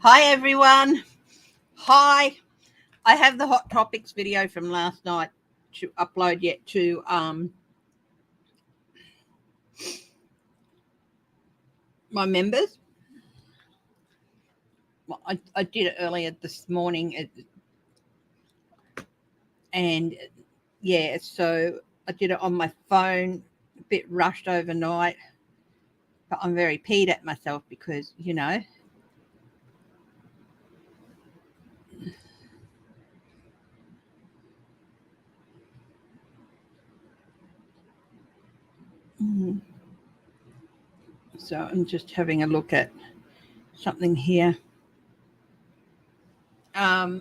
Hi everyone. Hi. I have the hot topics video from last night to upload yet to my members. Well, I did it earlier this morning and yeah, so I did it on my phone, a bit rushed overnight, but I'm very peeved at myself because, so I'm just having a look at something here. So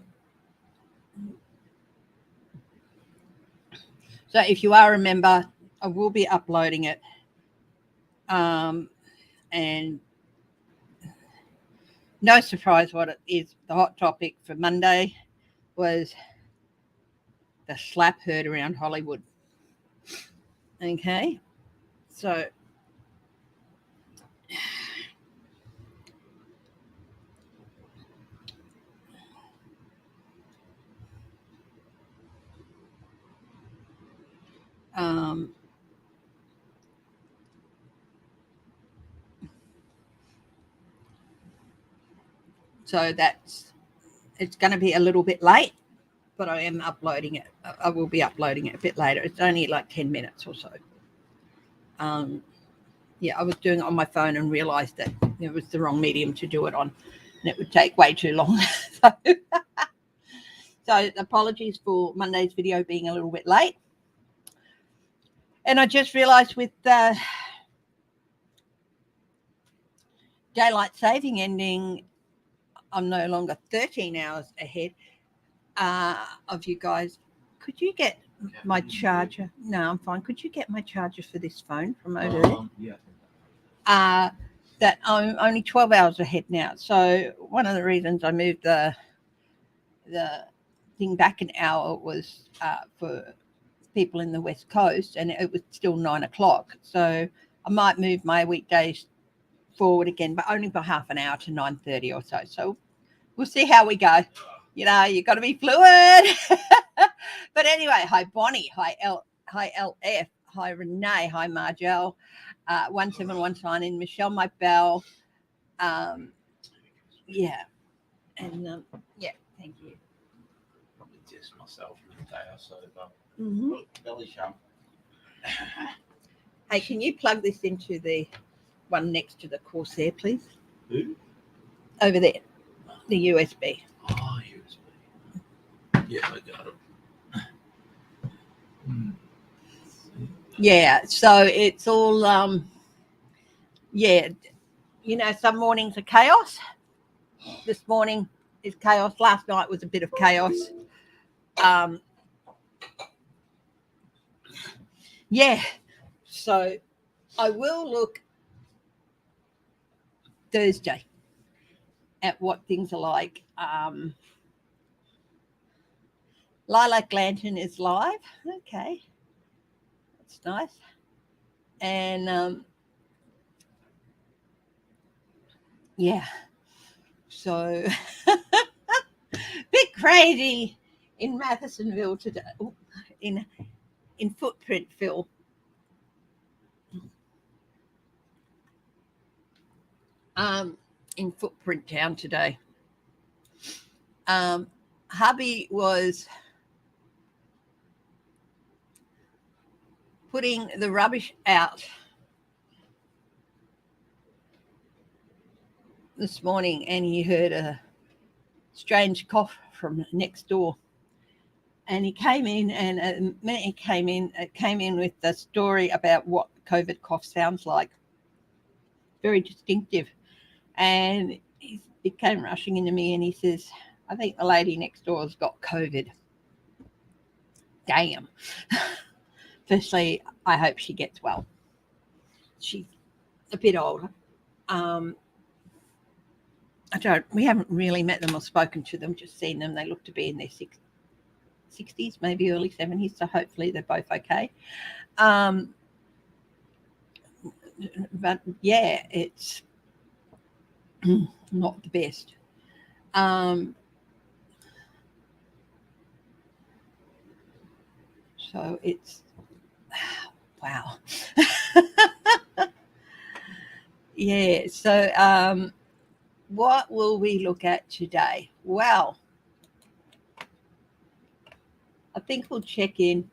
if you are a member, I will be uploading it. And no surprise what it is. The hot topic for Monday was the slap heard around Hollywood. Okay, so so it's going to be a little bit late, but I am uploading it. I will be uploading it a bit later. It's only like 10 minutes or so. Yeah, I was doing it on my phone and realized that it was the wrong medium to do it on, and it would take way too long. So apologies for Monday's video being a little bit late. And I just realized with daylight saving ending, I'm no longer 13 hours ahead of you guys. Could you get my charger? No, I'm fine. Could you get my charger for this phone from over there? Yeah. That I'm only 12 hours ahead now. So one of the reasons I moved the thing back an hour was for people in the West Coast, and it was still 9 o'clock. So I might move my weekdays forward again, but only by half an hour to 9:30 or so. So we'll see how we go. You got to be fluid. But anyway, hi Bonnie, hi LF, hi Renee, hi Margelle, 171 sign in, Michelle, my bell. Yeah, and yeah, thank you. Probably test myself in a day or so, but belly sham. Hey, can you plug this into the one next to the Corsair, please? Who? Over there, the USB. Oh, USB. Yeah, I got it. Yeah, so it's all some mornings are chaos. This morning is chaos. Last night was a bit of chaos. Yeah, so I will look Thursday at what things are like. Lilac Lantern is live. Okay, that's nice. And yeah, so bit crazy in Mathesonville today. In Footprintville. In Footprint Town today. Hubby was putting the rubbish out this morning, and he heard a strange cough from next door. And he came in, and the minute he came in with the story about what COVID cough sounds like. Very distinctive. And he came rushing into me, and he says, I think the lady next door has got COVID. Damn. Firstly, I hope she gets well. She's a bit older. We haven't really met them or spoken to them, just seen them. They look to be in their 60s, maybe early 70s, so hopefully they're both okay. But yeah, it's not the best. So it's wow. Yeah. So what will we look at today? Well, I think we'll check in.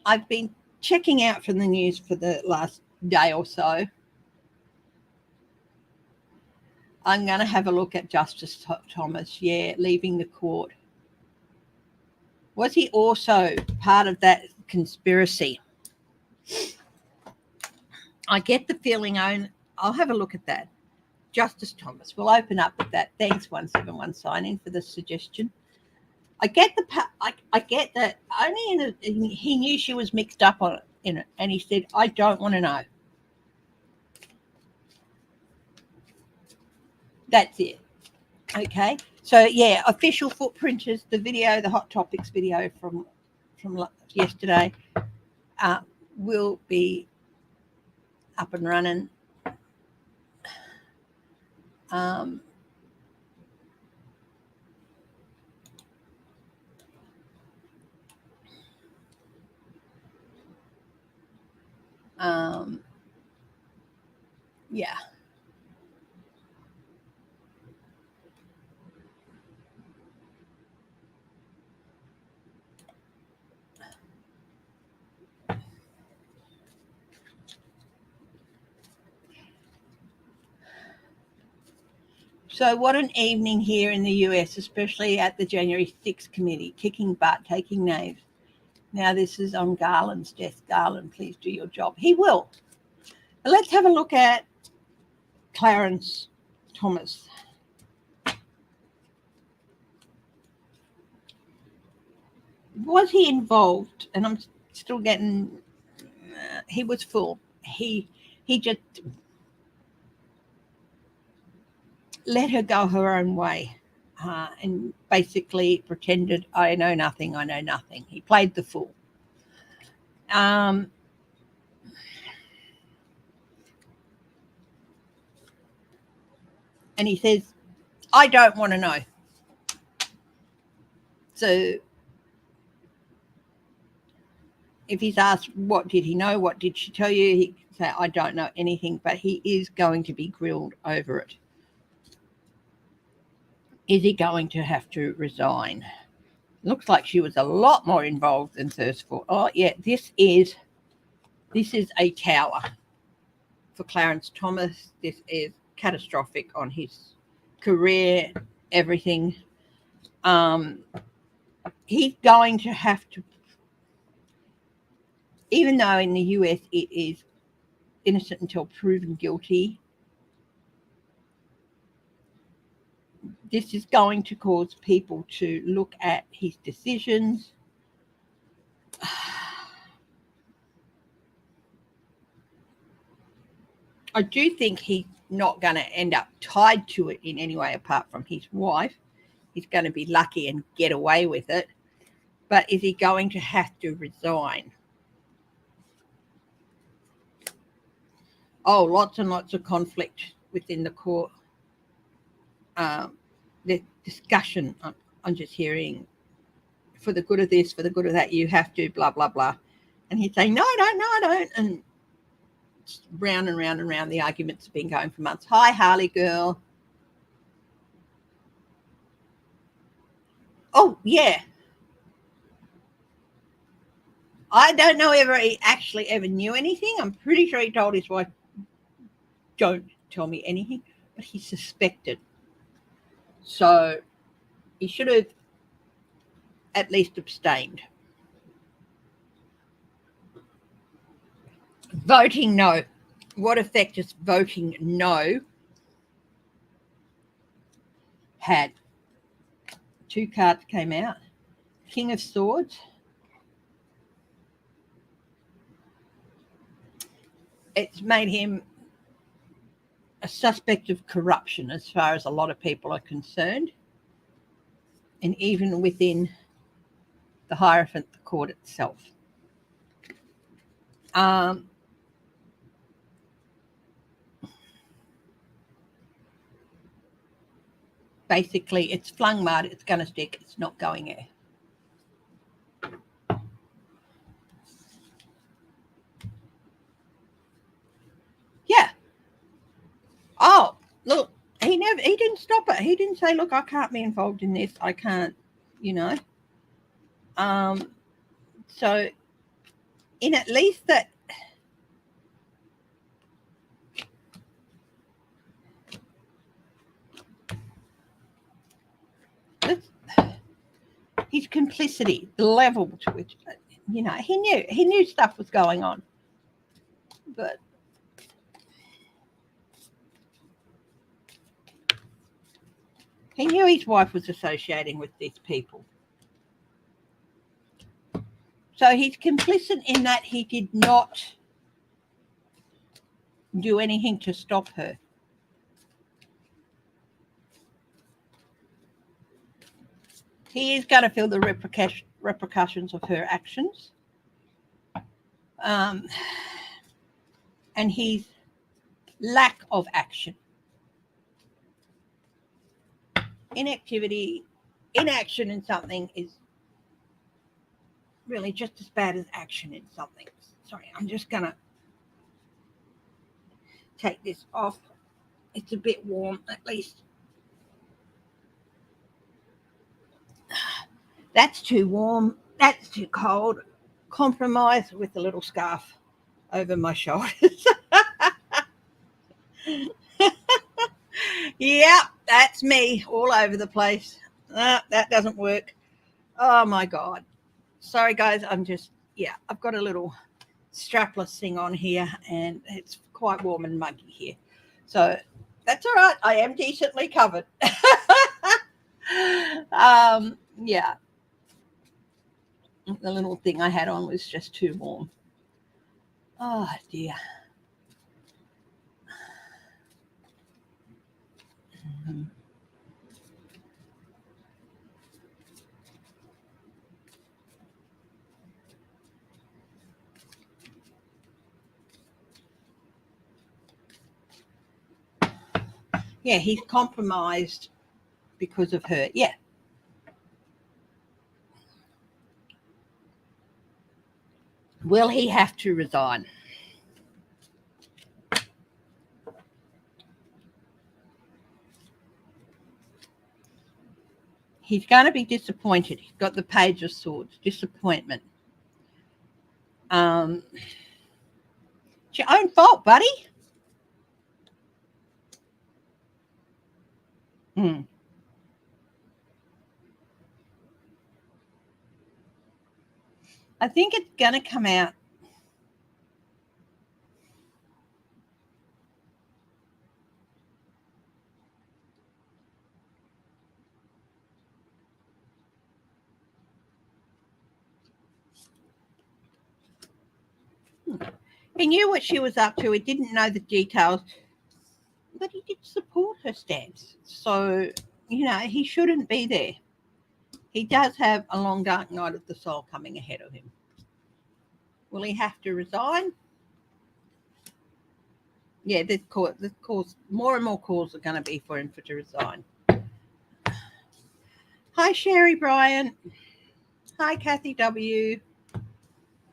I've been checking out from the news for the last day or so. I'm going to have a look at Justice Thomas, leaving the court. Was he also part of that conspiracy? I get the feeling I'll have a look at that. Justice Thomas. We'll open up with that. Thanks, 171 sign in for the suggestion. I get I get that only he knew she was mixed up in it, and he said, "I don't want to know." That's it. Okay. So yeah, official footprinters. The video, the Hot Topics video from yesterday, will be up and running. Yeah. So what an evening here in the US, especially at the January 6th committee, kicking butt, taking names. Now this is on Garland's desk. Garland, please do your job. He will. But let's have a look at Clarence Thomas. Was he involved? And I'm still getting, he was full. He just let her go her own way and basically pretended, I know nothing. He played the fool. And he says, I don't want to know. So if he's asked, what did he know? What did she tell you? He can say, I don't know anything, but he is going to be grilled over it. Is he going to have to resign? Looks like she was a lot more involved than Thursford. Oh, yeah, this is a tower for Clarence Thomas. This is catastrophic on his career, everything. He's going to have to, even though in the US it is innocent until proven guilty, this is going to cause people to look at his decisions. I do think he's not going to end up tied to it in any way apart from his wife. He's going to be lucky and get away with it. But is he going to have to resign? Oh, lots and lots of conflict within the court. The discussion, I'm just hearing, for the good of this, for the good of that, you have to, blah, blah, blah. And he'd say, no, I don't. And round and round and round, the arguments have been going for months. Hi, Harley girl. Oh, yeah. I don't know if he actually ever knew anything. I'm pretty sure he told his wife, don't tell me anything, but he suspected. So he should have at least abstained. Voting no. What effect does voting no had? 2 cards came out. King of Swords. It's made him a suspect of corruption as far as a lot of people are concerned. And even within the Hierophant, the court itself. basically it's flung mud, it's going to stick, it's not going air. Yeah. Oh, look, he didn't stop it. He didn't say, look, I can't be involved in this. I can't, you know. So in at least that his complicity, the level to which, you know, he knew stuff was going on, but he knew his wife was associating with these people. So he's complicit in that he did not do anything to stop her. He is going to feel the repercussions of her actions. And his lack of action. Inaction in something is really just as bad as action in something. Sorry, I'm just going to take this off. It's a bit warm, at least. That's too warm. That's too cold. Compromise with a little scarf over my shoulders. Yeah, that's me all over the place. That doesn't work. Oh my God. Sorry guys, I've got a little strapless thing on here and it's quite warm and muggy here. So that's all right. I am decently covered. Yeah. The little thing I had on was just too warm. Oh dear. Mm-hmm. Yeah, he's compromised because of her. Yeah. Will he have to resign? He's going to be disappointed. He's got the Page of Swords. Disappointment. It's your own fault, buddy. I think it's going to come out. He knew what she was up to. He didn't know the details, but he did support her stance. So, you know, he shouldn't be there. He does have a long dark night of the soul coming ahead of him. Will he have to resign? Yeah, this calls, more and more calls are going to be for him to resign. Hi, Sherry Bryant. Hi, Kathy W.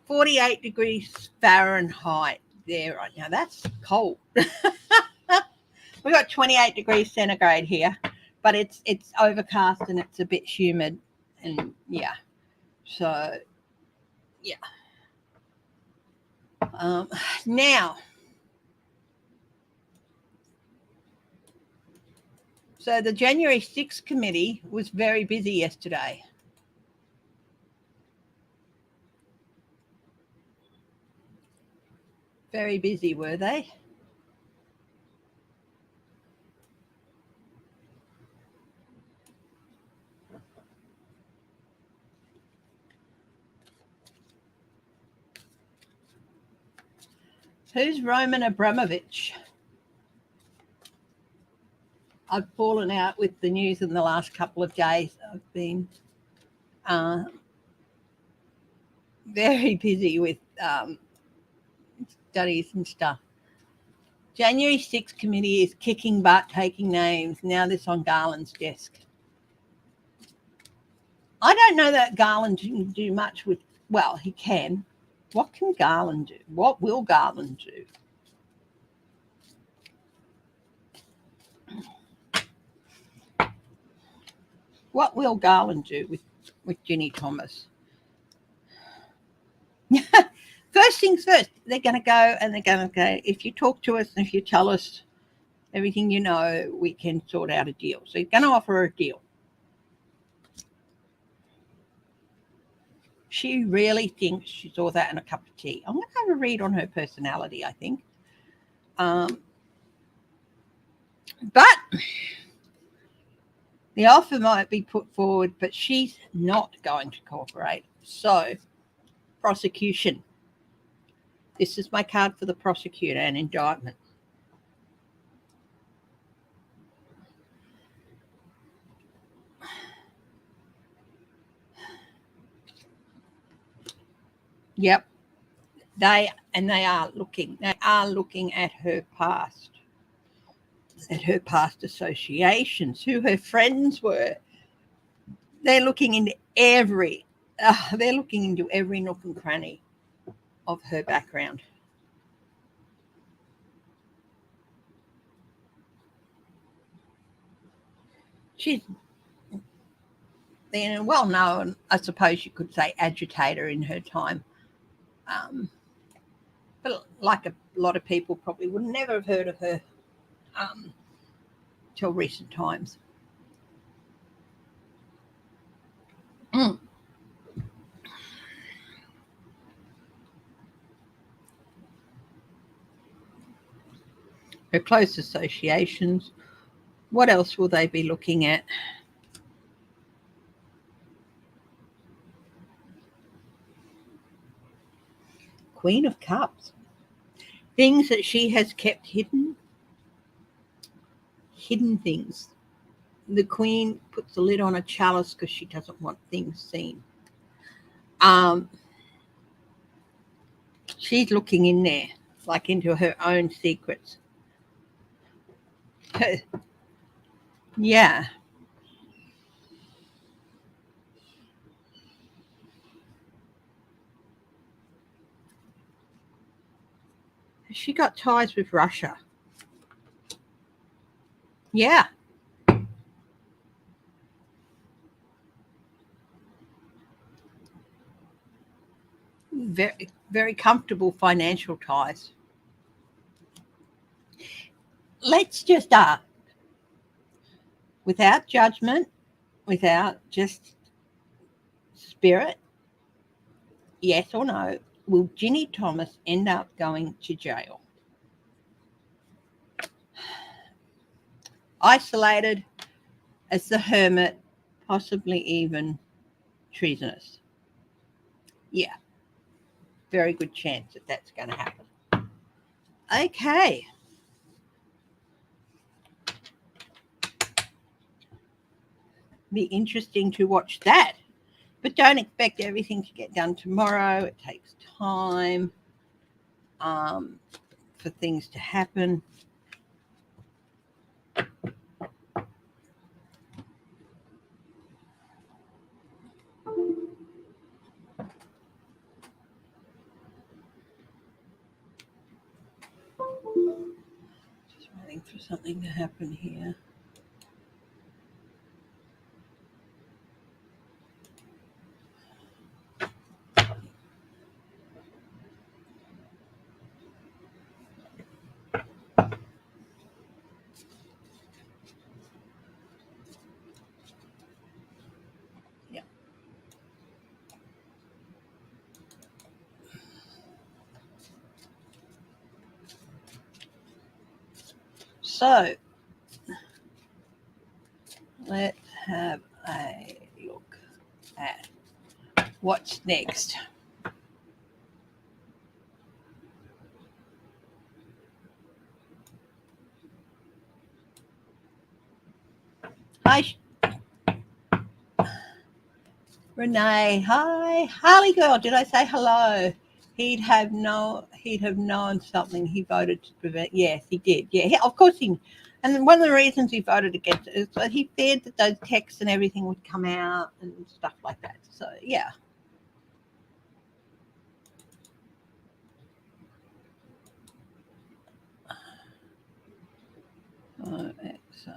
48 degrees Fahrenheit there right now. That's cold. We've got 28 degrees centigrade here, but it's overcast and it's a bit humid. And yeah, so yeah. Now, so the January 6th committee was very busy yesterday. Very busy, were they? Who's Roman Abramovich? I've fallen out with the news in the last couple of days. I've been very busy with studies and stuff. January 6th committee is kicking butt, taking names. Now this on Garland's desk. I don't know that Garland can do much with, well, he can. What can Garland do? What will Garland do? What will Garland do with Ginny Thomas? First things first, they're going to go and they're going to go, if you talk to us and if you tell us everything you know, we can sort out a deal. So he's going to offer her a deal. She really thinks she saw that in a cup of tea. I'm going to have a read on her personality, I think. But the offer might be put forward, but she's not going to cooperate. So, prosecution. This is my card for the prosecutor and indictment. Yep. They are looking at her past. At her past associations, who her friends were. They're looking into every nook and cranny of her background. She's been a well-known, I suppose you could say, agitator in her time. But like a lot of people probably would never have heard of her till recent times. Her close associations. What else will they be looking at? Queen of Cups. Things that she has kept hidden. Hidden things. The Queen puts the lid on a chalice because she doesn't want things seen. She's looking in there, like into her own secrets. Yeah. She got ties with Russia. Yeah. Very, very comfortable financial ties. Let's just without judgment, without just spirit, yes or no, will Ginny Thomas end up going to jail? Isolated as the hermit, possibly even treasonous. Yeah, very good chance that that's going to happen. Okay. Be interesting to watch that. But don't expect everything to get done tomorrow. It takes time for things to happen. Just waiting for something to happen here. So let's have a look at what's next. Hi, Renee. Hi, Harley girl. Did I say hello? He'd have known something. He voted to prevent. Yes, he did. Yeah, of course he. And one of the reasons he voted against it is that he feared that those texts and everything would come out and stuff like that. So yeah. It's,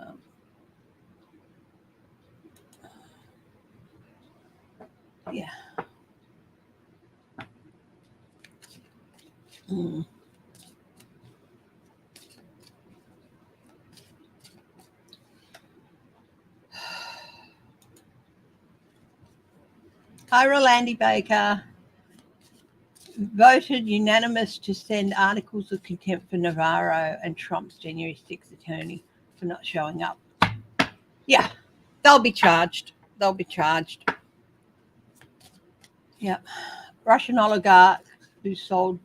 yeah. Mm. Hi, Rolandi Baker. Voted unanimous to send articles of contempt for Navarro and Trump's January 6th attorney for not showing up. Yeah, they'll be charged. They'll be charged. Yeah. Russian oligarch who sold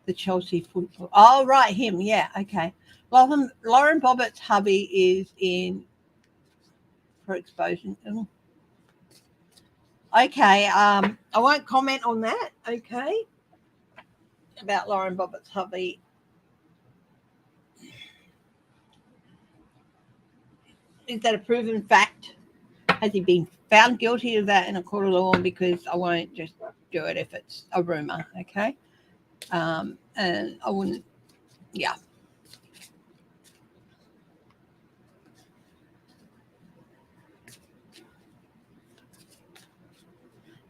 the Chelsea football. Oh, right, him. Yeah, okay. Lauren Bobbitt's hubby is in for exposure. Okay, I won't comment on that. Okay, about Lauren Bobbitt's hubby. Is that a proven fact? Has he been found guilty of that in a court of law? Because I won't just do it if it's a rumor. Okay, and I wouldn't. Yeah.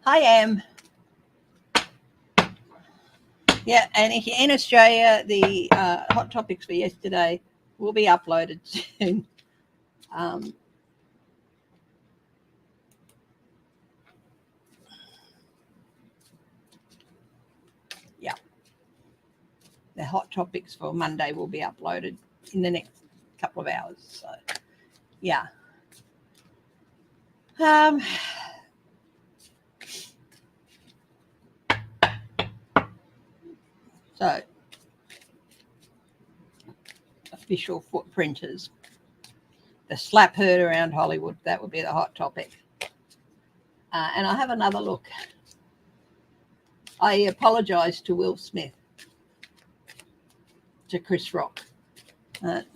Hi, Em. Yeah, and if you're in Australia, the hot topics for yesterday will be uploaded soon. Yeah, the hot topics for Monday will be uploaded in the next couple of hours. So, yeah. So, official footprinters. The slap heard around Hollywood, that would be the hot topic. And I have another look. I apologise to Will Smith, to Chris Rock. It's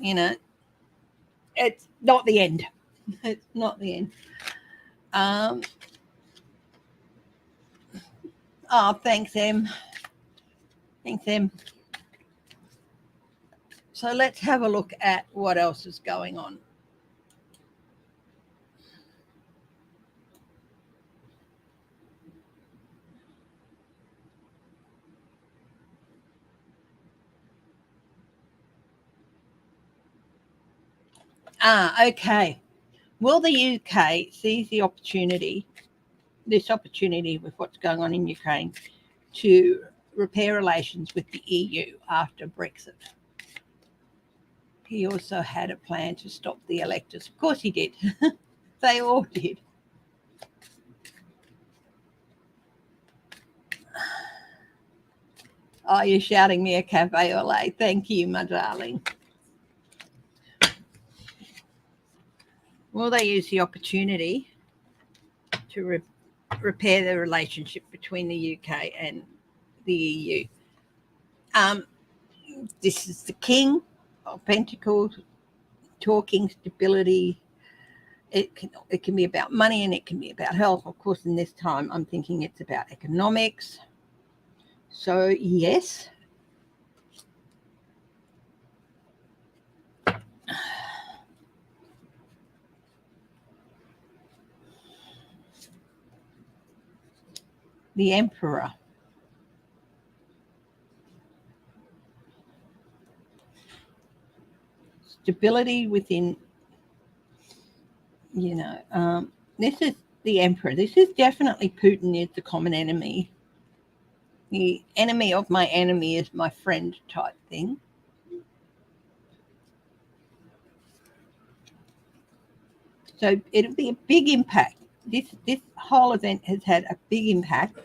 not the end. It's not the end. Oh, thanks, Em. Thanks, Em. So let's have a look at what else is going on. Okay. Will the UK seize the opportunity, this opportunity with what's going on in Ukraine, to repair relations with the EU after Brexit? He also had a plan to stop the electors. Of course he did. They all did. Oh, you're shouting me a cafe au lait. Thank you, my darling. Will they use the opportunity to repair the relationship between the UK and the EU? This is the King of Pentacles, talking stability. It can be about money and it can be about health. Of course, in this time, I'm thinking it's about economics. So, yes. The Emperor. Stability within, this is the Emperor. This is definitely Putin is the common enemy. The enemy of my enemy is my friend type thing. So it'll be a big impact. This whole event has had a big impact.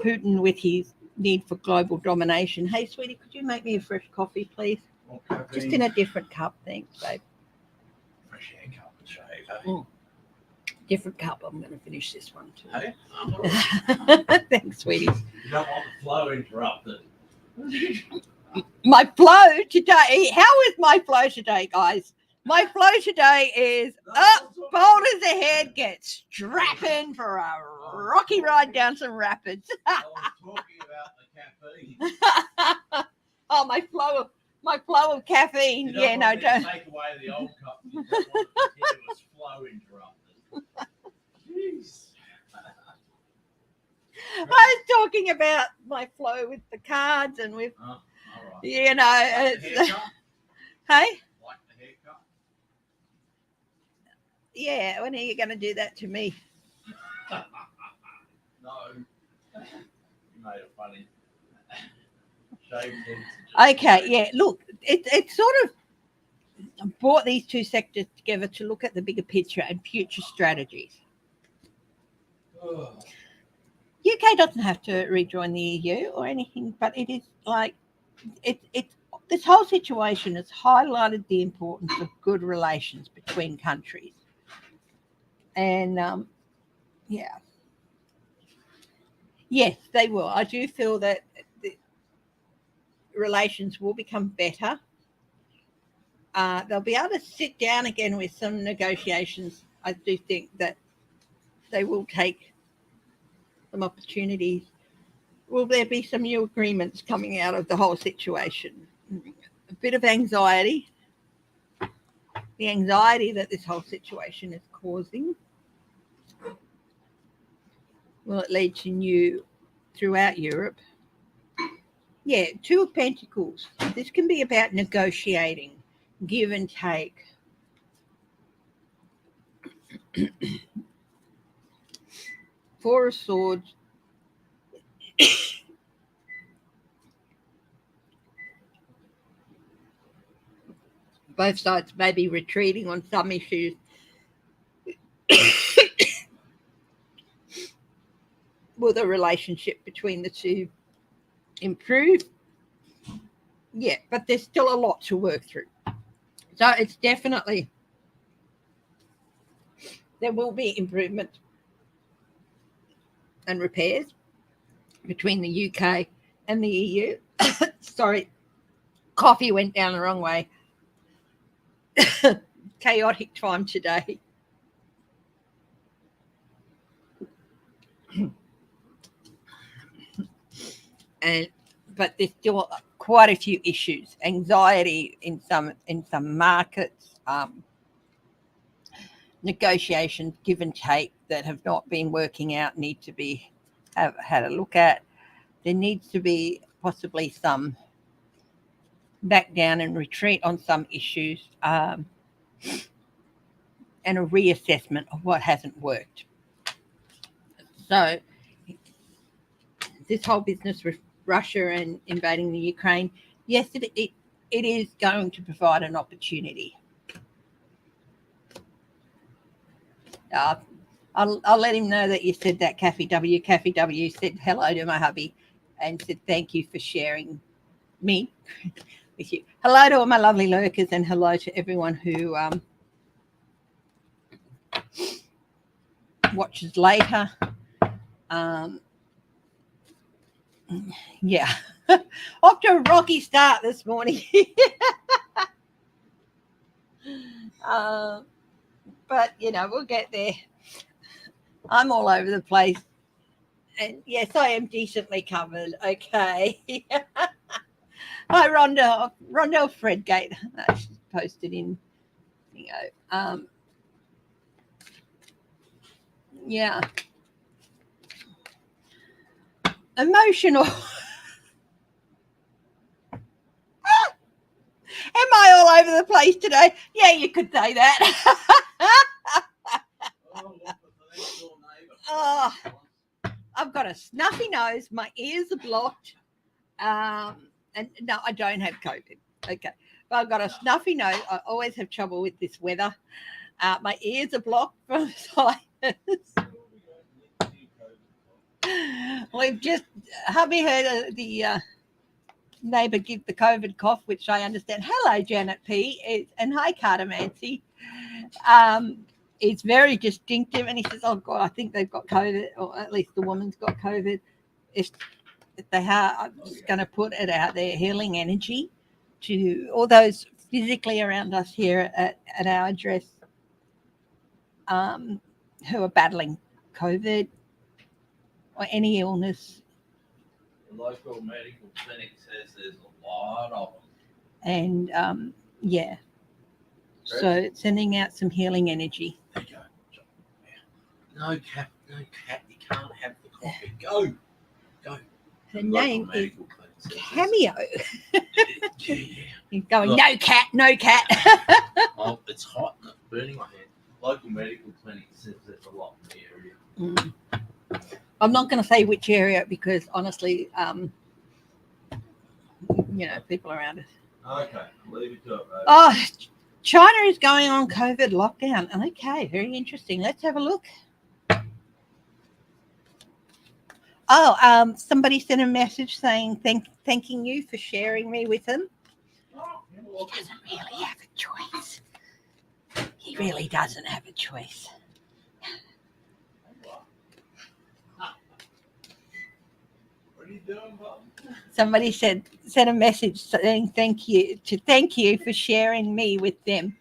Putin with his need for global domination. Hey, sweetie, could you make me a fresh coffee, please? Okay, just in a different cup, thanks, babe. Fresh haircut, shave, eh? Different cup. I'm going to finish this one too. Hey, I'm all right. Thanks, sweetie. You don't want the flow interrupted. My flow today. How is my flow today, guys? My flow today is up, bold as a head, get strapping for a rocky ride down some rapids. I was talking about the caffeine. Oh, my flow of caffeine. You don't Yeah, no, want me to don't. take away the old cup. You don't want the continuous flow interrupted. Jeez. I was talking about my flow with the cards and with, All right. you know, Like the it's, haircut? hey, Like the haircut? yeah. When are you going to do that to me? No. You made it funny. Shaved heads. Okay, yeah. Look, it's sort of brought these two sectors together to look at the bigger picture and future strategies. Ugh. UK doesn't have to rejoin the EU or anything, but it is like it's this whole situation has highlighted the importance of good relations between countries, and yeah, yes, they will. I do feel that the relations will become better. They'll be able to sit down again with some negotiations. I do think that they will take some opportunities. Will there be some new agreements coming out of the whole situation? A bit of anxiety. The anxiety that this whole situation is causing. Will it lead to new throughout Europe? Yeah, Two of Pentacles. This can be about negotiating, give and take. Four of Swords. Both sides may be retreating on some issues. Will the relationship between the two improve? Yeah, but there's still a lot to work through. So it's definitely, there will be improvement and repairs between the UK and the EU. Sorry, coffee went down the wrong way. Chaotic time today. But there's still quite a few issues. Anxiety in some markets, negotiations, give and take that have not been working out need to be had a look at. There needs to be possibly some back down and retreat on some issues, and a reassessment of what hasn't worked. So this whole business with Russia and invading the Ukraine, yes, it is going to provide an opportunity. I'll let him know that you said that, Kathy W. Kathy W. said hello to my hubby and said thank you for sharing me with you. Hello to all my lovely lurkers and hello to everyone who watches later. Yeah, off to a rocky start this morning. But we'll get there. I'm all over the place, and yes, I am decently covered. Okay. Hi, Rondell Fredgate. She's posted in. Yeah. Emotional. Am I all over the place today? Yeah, you could say that. Oh, I've got a snuffy nose. My ears are blocked. And no, I don't have COVID. Okay. But I've got a snuffy nose. I always have trouble with this weather. My ears are blocked from sinus. We've just, hubby heard the neighbour give the COVID cough, which I understand. Hello, Janet P. And hi, Cartomancy. it's very distinctive. And he says, "Oh God, I think they've got COVID, or at least the woman's got COVID. If they are, I'm just going to put it out there, healing energy to all those physically around us here at our address who are battling COVID or any illness." The local medical clinic says there's a lot of them. And yeah, so sending out some healing energy. There you go. No cat, you can't have the coffee. Go. Her The name local is medical clinic says Cameo. Yeah. He's going, Look. no cat. Oh, it's hot and it's burning my hand. Local medical clinic says there's a lot in the area. I'm not going to say which area because honestly, people around us. Okay, leave it to it, Rose. Oh, China is going on COVID lockdown. Okay, very interesting. Let's have a look. Oh, somebody sent a message saying thanking you for sharing me with them. He doesn't really have a choice. He really doesn't have a choice. What are you doing, Bob? Somebody sent a message saying thank you for sharing me with them.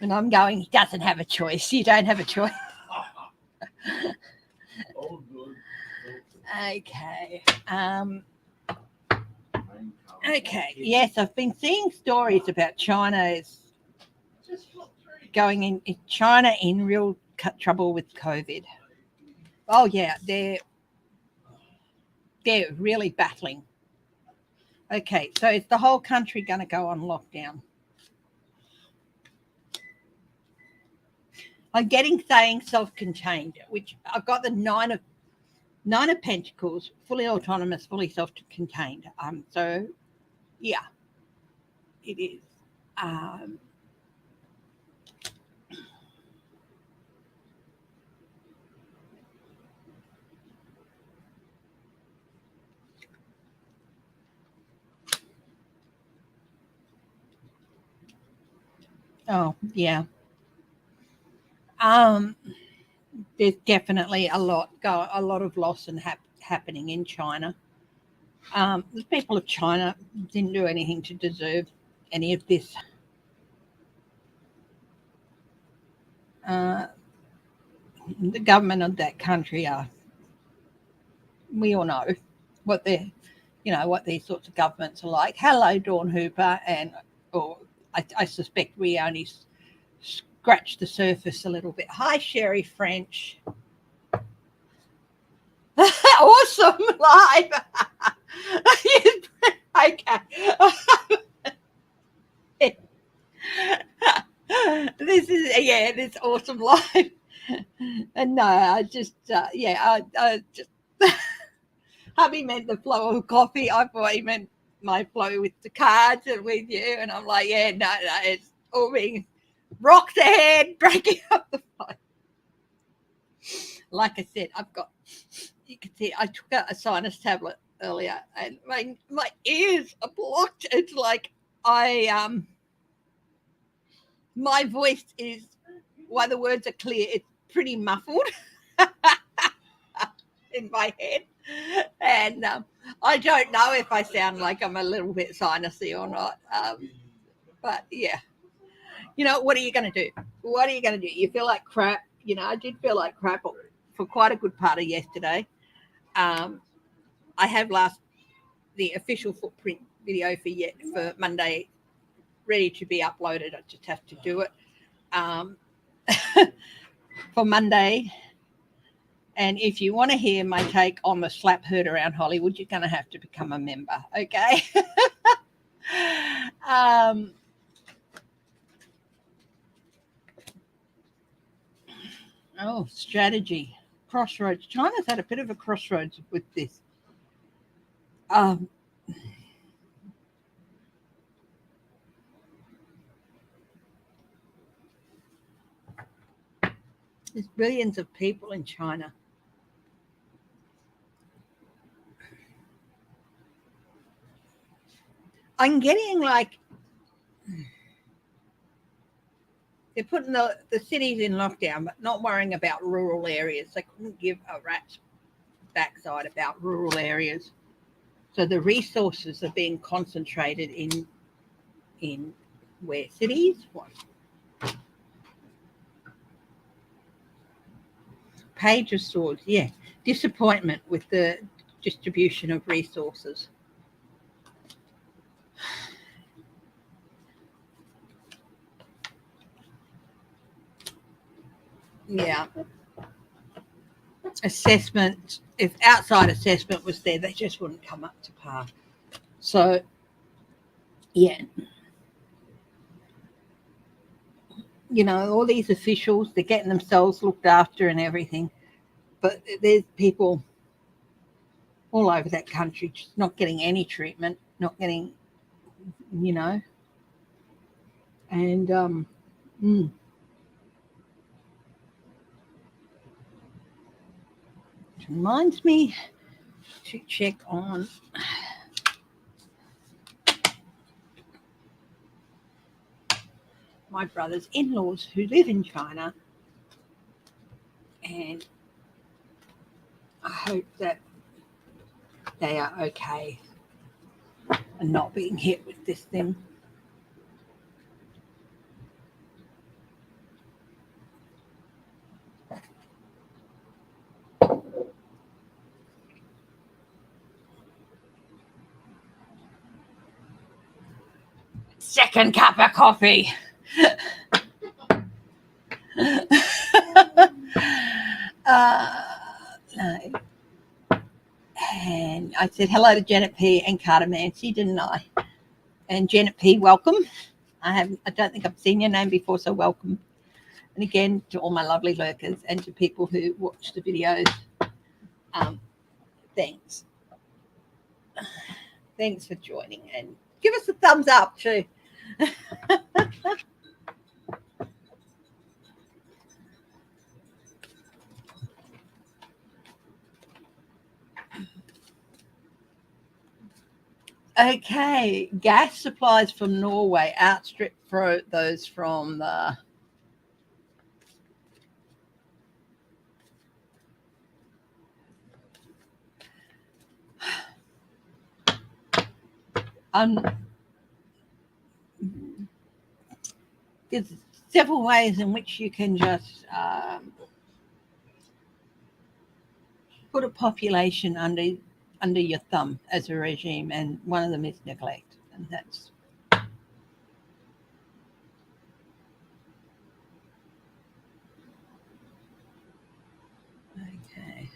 And I'm going, he doesn't have a choice. You don't have a choice. Oh, good. Okay. Okay. Yes, I've been seeing stories about China's going in China in real trouble with COVID. Oh yeah, they're really battling. Okay, so is the whole country going to go on lockdown? I'm getting saying self-contained, which I've got the nine of Pentacles, fully autonomous, fully self-contained. So yeah, it is. Oh yeah. There's definitely a lot of loss and happening in China. The people of China didn't do anything to deserve any of this. The government of that country we all know what what these sorts of governments are like. Hello, Dawn Hooper, I suspect we only scratched the surface a little bit. Hi, Sherry French. Awesome live. Okay. This awesome live. And no, I just I just hubby meant the flow of coffee. I thought he meant my flow with the cards and with you, and I'm like, yeah, no, it's all being rocked ahead, breaking up the phone. Like I said, you can see I took out a sinus tablet earlier, and my ears are blocked. It's like my voice is, while the words are clear, it's pretty muffled in my head, and I don't know if I sound like I'm a little bit sinusy or not. But yeah, what are you going to do? What are you going to do? You feel like crap. I did feel like crap for quite a good part of yesterday. I have the official footprint video for Monday ready to be uploaded. I just have to do it for Monday. And if you want to hear my take on the slap heard around Hollywood, you're going to have to become a member, okay? Strategy. Crossroads. China's had a bit of a crossroads with this. There's billions of people in China. I'm getting like they're putting the cities in lockdown, but not worrying about rural areas. They couldn't give a rat's backside about rural areas. So the resources are being concentrated in where cities? What? Page of Swords, yeah. Disappointment with the distribution of resources. Yeah. Assessment, if outside assessment was there, they just wouldn't come up to par. So, yeah. You know, all these officials, they're getting themselves looked after and everything. But there's people all over that country just not getting any treatment, not getting, you know. And, which reminds me to check on my brother's in-laws who live in China, and I hope that they are okay and not being hit with this thing. Second cup of coffee. No. And I said hello to Janet P and Carter Mancy, didn't I? And Janet P, welcome. I don't think I've seen your name before, so welcome. And again, to all my lovely lurkers and to people who watch the videos, thanks. Thanks for joining, and give us a thumbs up too. Okay, gas supplies from Norway outstrip those from the there's several ways in which you can just put a population under your thumb as a regime, and one of them is neglect, and that's okay.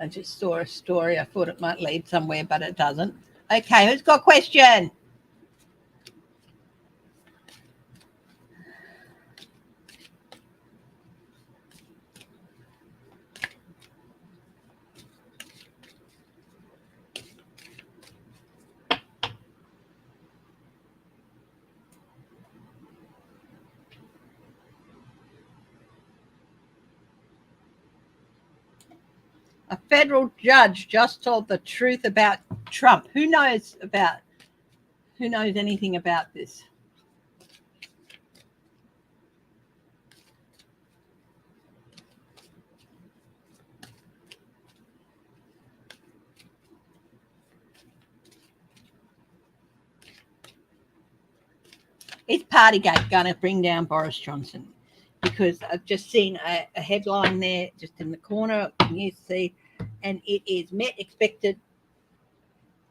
I just saw a story. I thought it might lead somewhere, but it doesn't. Okay, who's got a question? A federal judge just told the truth about Trump. Who knows anything about this? Is Partygate going to bring down Boris Johnson? Because I've just seen a headline there, just in the corner, you see, and it is Met expected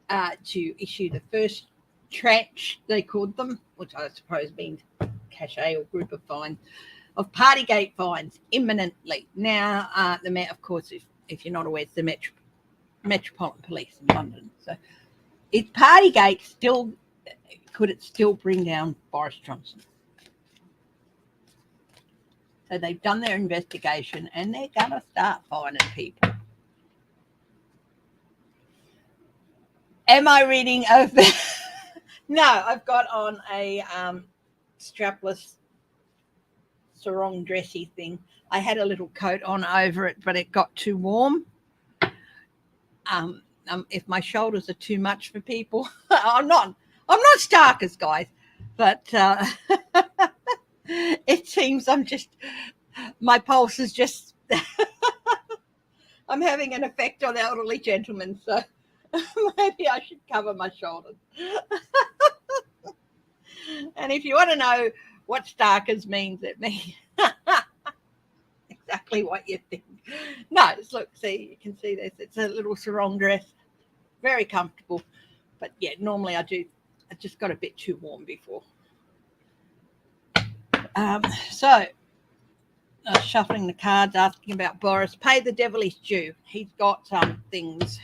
to issue the first tranche, they called them, which I suppose means cachet or group of fines, of Partygate fines imminently. Now, the Met, of course, if you're not aware, it's the Metropolitan Police in London. So, is Partygate still? Could it still bring down Boris Johnson? So they've done their investigation and they're going to start fining people. Am I reading over? No, I've got on a strapless sarong dressy thing. I had a little coat on over it, but it got too warm. If my shoulders are too much for people, I'm not starkers, guys, but it seems my pulse is just I'm having an effect on elderly gentlemen, so maybe I should cover my shoulders. And if you want to know what starkers means, it means exactly what you think. No, look, see, you can see this. It's a little sarong dress, very comfortable. But yeah, normally I just got a bit too warm before. So I was shuffling the cards, asking about Boris. Pay the devil his due. He's got some things.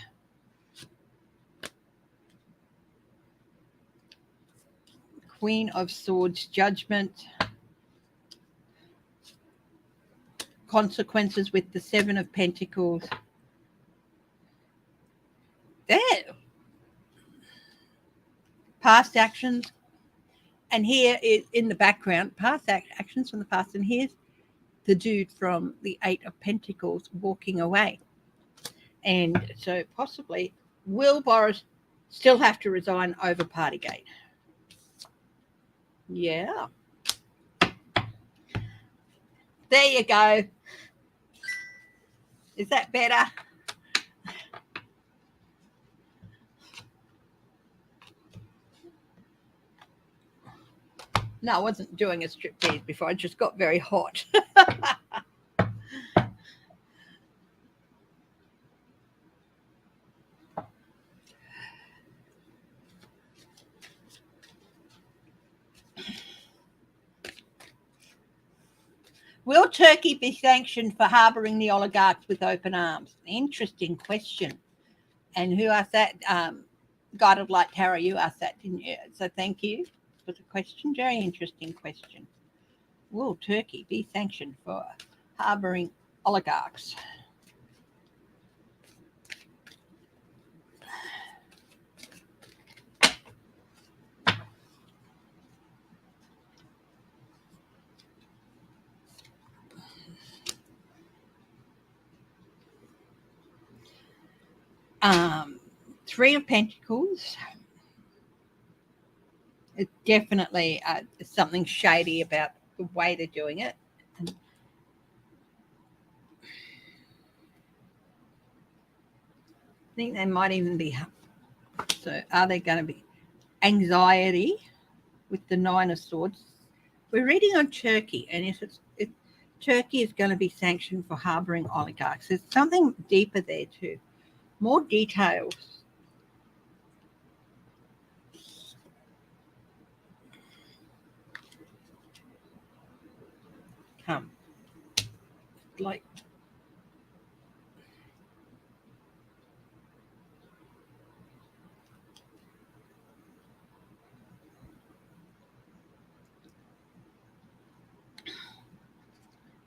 Queen of Swords, Judgment. Consequences with the Seven of Pentacles. There. Past actions. And here is in the background, past actions from the past. And here's the dude from the Eight of Pentacles walking away. And so possibly, will Boris still have to resign over Partygate? Yeah. There you go. Is that better? No, I wasn't doing a striptease before. I just got very hot. Will Turkey be sanctioned for harbouring the oligarchs with open arms? Interesting question. And who asked that? Guided Light Tarot, you asked that, didn't you? So thank you for the question. Very interesting question. Will Turkey be sanctioned for harbouring oligarchs? Three of Pentacles. It's definitely something shady about the way they're doing it. And I think they might even be. So are there going to be anxiety with the Nine of Swords? We're reading on Turkey, and if Turkey is going to be sanctioned for harbouring oligarchs, there's something deeper there too. More details. Come. Like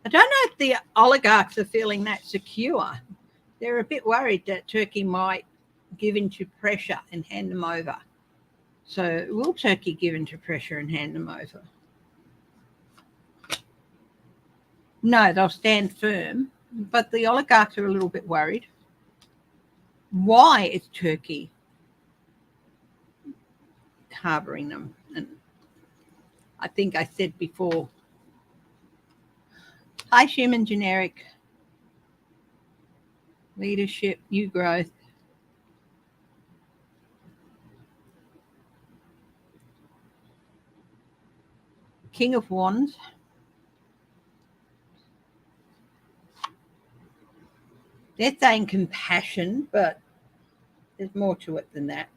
I don't know if the oligarchs are feeling that secure. They're a bit worried that Turkey might give into pressure and hand them over. So will Turkey give into pressure and hand them over? No, they'll stand firm, but the oligarchs are a little bit worried. Why is Turkey harbouring them? And I think I said before, high human generic, leadership, new growth. King of Wands. They're saying compassion, but there's more to it than that.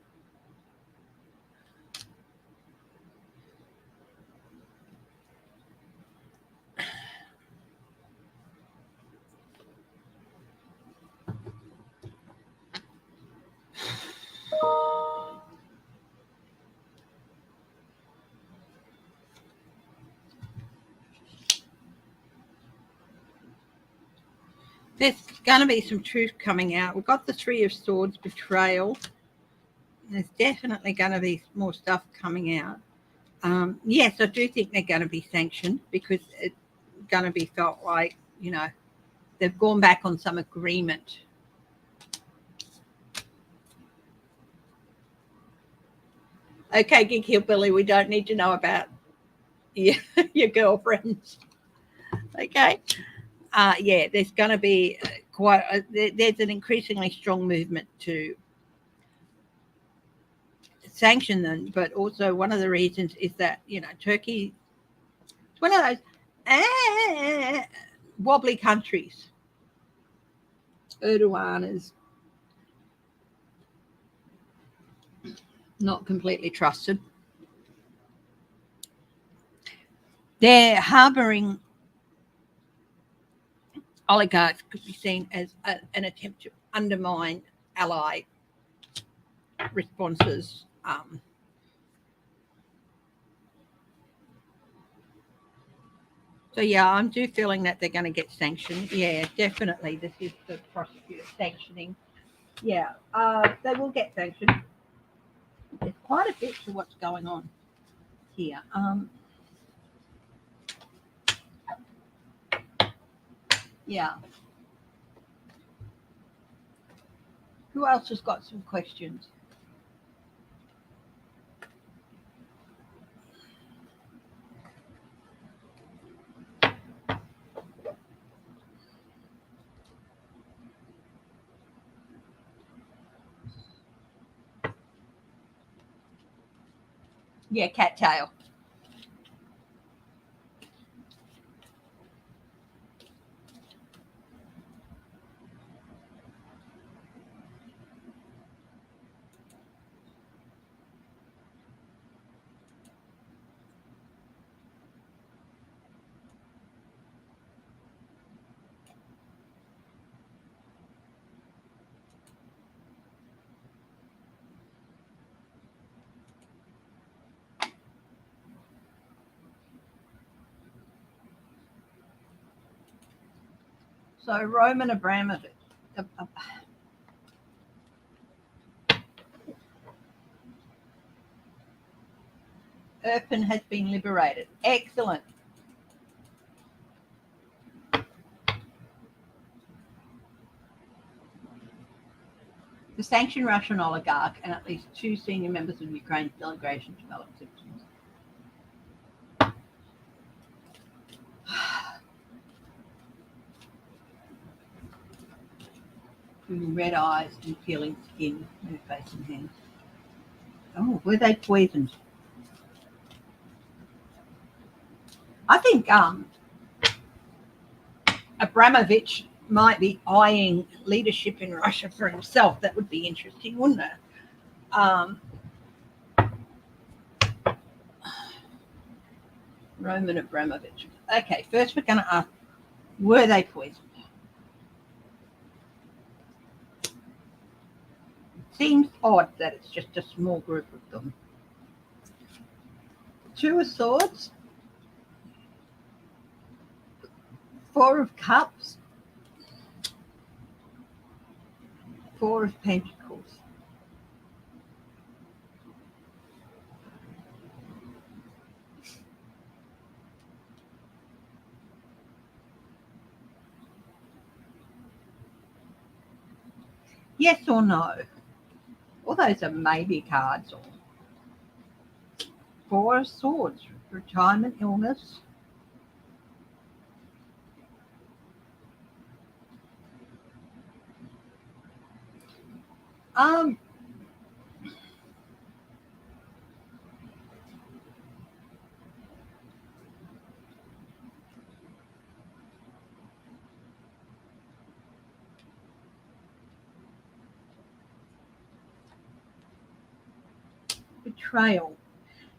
There's going to be some truth coming out. We've got the Three of Swords, betrayal. There's definitely going to be more stuff coming out. Yes, I do think they're going to be sanctioned because it's going to be felt like, they've gone back on some agreement. Okay, Gig Hillbilly, we don't need to know about your girlfriends. Okay. Yeah, there's going to be there's an increasingly strong movement to sanction them, but also one of the reasons is that, Turkey, it's one of those wobbly countries. Erdogan is not completely trusted. They're harboring oligarchs could be seen as an attempt to undermine ally responses. So yeah, I'm do feeling that they're going to get sanctioned. Yeah, definitely. This is the prosecutor sanctioning. Yeah, they will get sanctioned. There's quite a bit to what's going on here. Yeah. Who else has got some questions? Yeah, cattail. So Roman Abramovich. Irpin has been liberated. Excellent. The sanctioned Russian oligarch and at least 2 senior members of Ukraine's delegation developed symptoms. Including red eyes and peeling skin, no face and hands. Oh, were they poisoned? I think Abramovich might be eyeing leadership in Russia for himself. That would be interesting, wouldn't it? Roman Abramovich. Okay, first we're going to ask, were they poisoned? Seems odd that it's just a small group of them. 2 of Swords, 4 of Cups, 4 of Pentacles. Yes or no? All those are maybe cards. Or 4 of Swords, retirement, illness. Betrayal.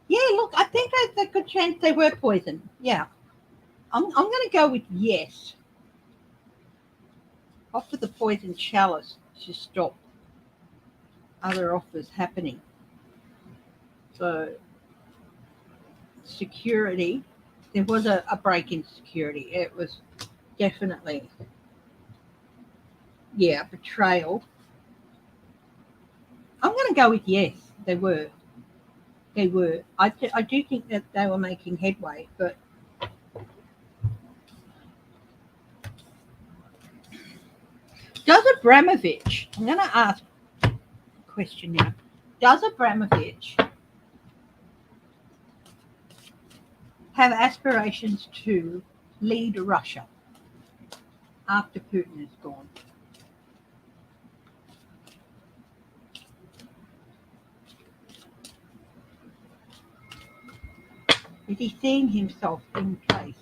Yeah, look, I think there's a good chance they were poisoned. Yeah. I'm going to go with yes. Offer the poison chalice to stop other offers happening. So, security. There was a break in security. It was definitely, yeah, betrayal. I'm going to go with yes. They were. They were. I do think that they were making headway, but does Abramovich? I'm going to ask a question now. Does Abramovich have aspirations to lead Russia after Putin is gone? Is he seeing himself in place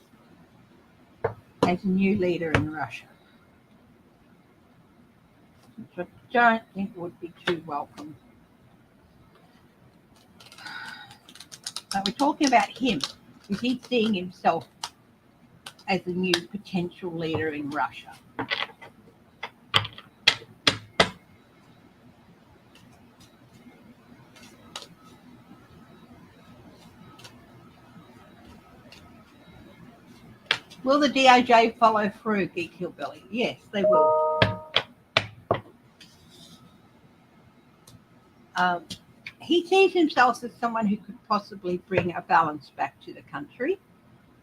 as a new leader in Russia? Which I don't think would be too welcome. But we're talking about him. Is he seeing himself as a new potential leader in Russia? Will the DOJ follow through, Geek Hillbilly? Yes, they will. He sees himself as someone who could possibly bring a balance back to the country.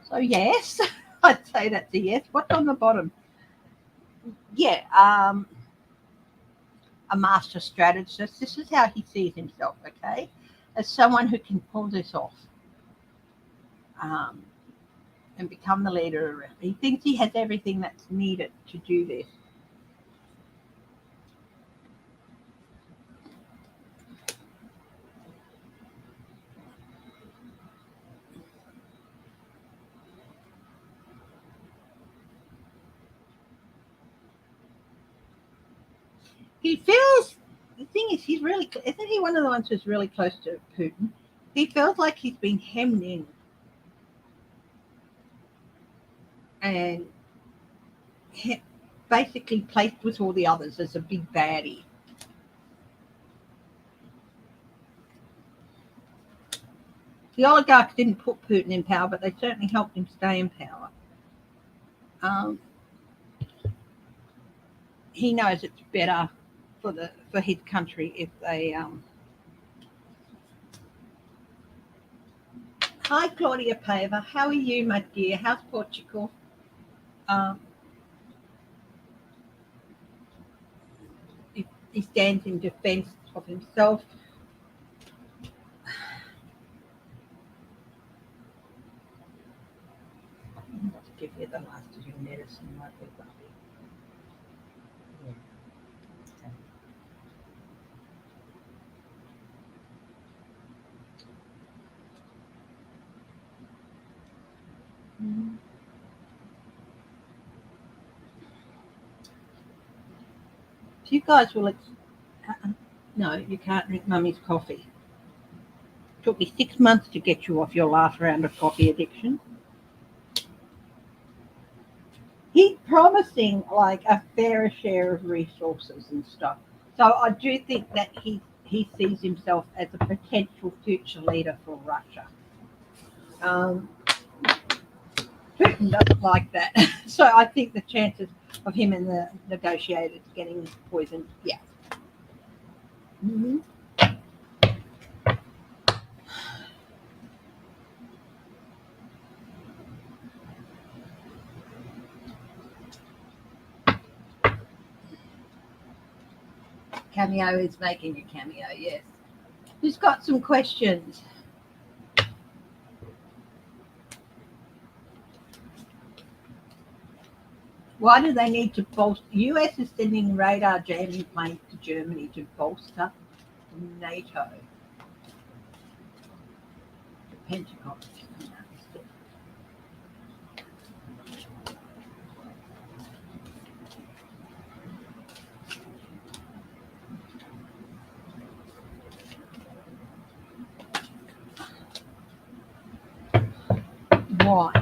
So, yes, I'd say that's a yes. What's on the bottom? Yeah, a master strategist. This is how he sees himself, okay? As someone who can pull this off and become the leader. He thinks he has everything that's needed to do this. He feels, the thing is, he's really, isn't he one of the ones who's really close to Putin? He feels like he's been hemmed in and basically placed with all the others as a big baddie. The oligarchs didn't put Putin in power, but they certainly helped him stay in power. He knows it's better for his country if they. Hi, Claudia Pava. How are you, my dear? How's Portugal? He stands in defence of himself. Let's give you the last of your medicine, my good buddy. So you guys will. No, you can't drink Mummy's coffee. It took me 6 months to get you off your last round of coffee addiction. He's promising like a fair share of resources and stuff. So I do think that he sees himself as a potential future leader for Russia. Putin doesn't like that. So I think the chances of him and the negotiators getting poisoned, yeah. Mm-hmm. Cameo is making a cameo, yes. Who's got some questions? Why do they need to bolster? US is sending radar jamming planes to Germany to bolster NATO. The Pentagon. Why?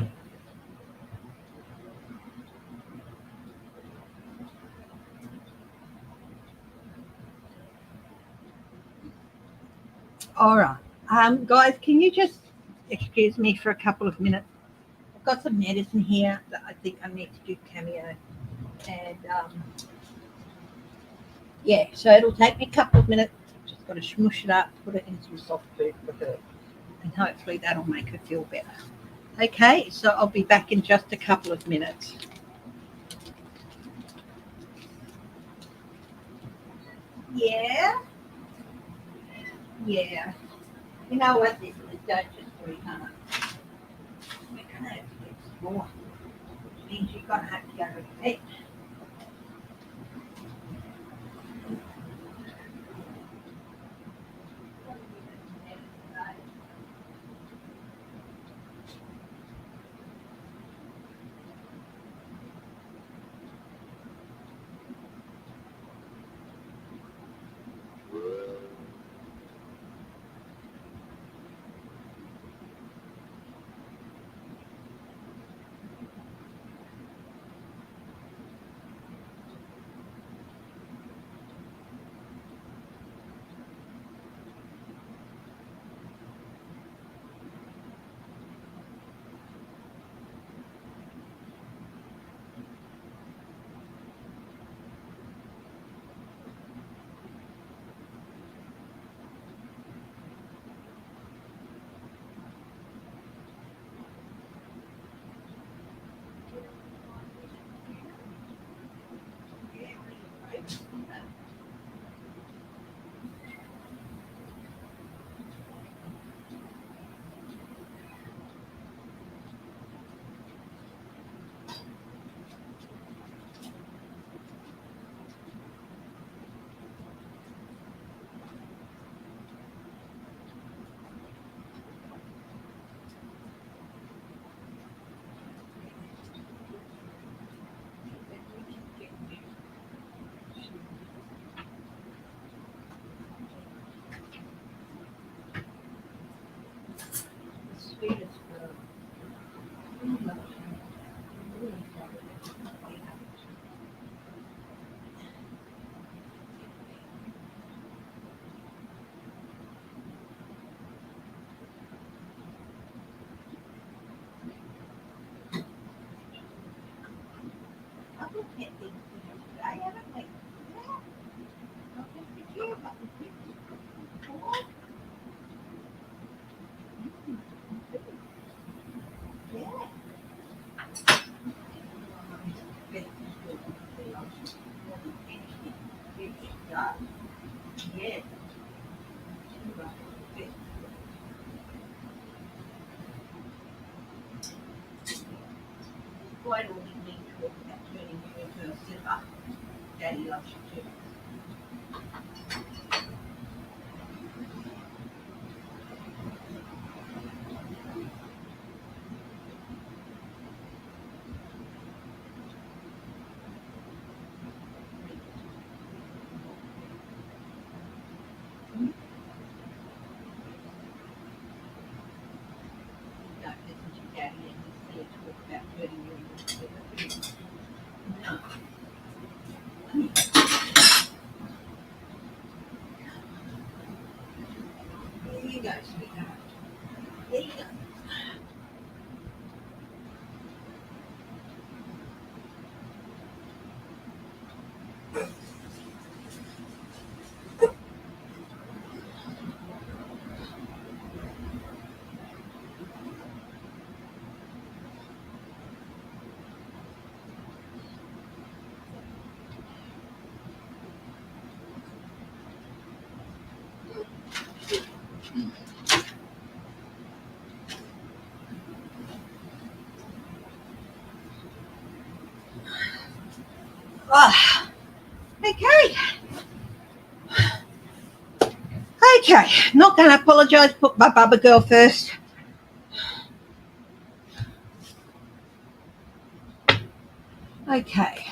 All right. Guys, can you just excuse me for a couple of minutes? I've got some medicine here that I think I need to do cameo. And yeah, so it'll take me a couple of minutes. Just got to smush it up, put it in some soft food for her, and hopefully that'll make her feel better. Okay, so I'll be back in just a couple of minutes. Yeah. Yeah. You know what this is, don't you, sweetheart? We're going to have to get some more. Which means you're going to have to go to bed. Sweetest girl. I've looked at things today, haven't we? Yeah. Not just the year, but the year before. Yeah. Yeah. Quite all you need to talk about turning you into a zipper. Daddy loves you too. Don't listen to Daddy and his silly talk about turning you into a zipper. No. There you go, sweetheart. There you go. Ah, okay. Okay, not going to apologise. Put my bubba girl first. Okay.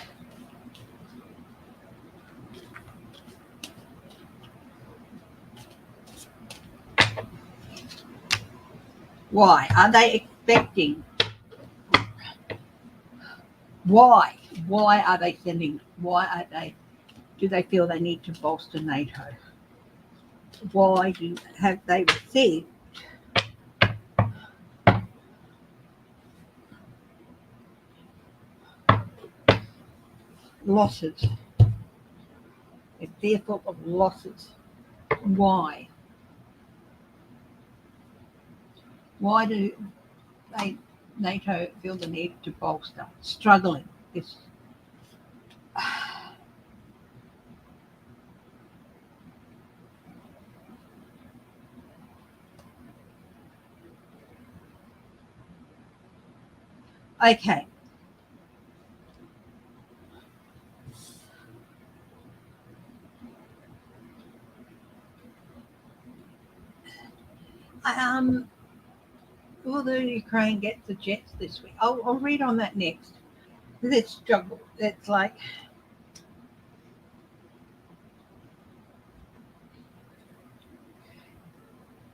Why are they expecting? Why? Why are they sending? Why are they? Do they feel they need to bolster NATO? Why have they received losses? They're fearful of losses. Why? Why do NATO feel the need to bolster? Struggling. This. Okay. Will the Ukraine get the jets this week? I'll read on that next. This struggle. It's like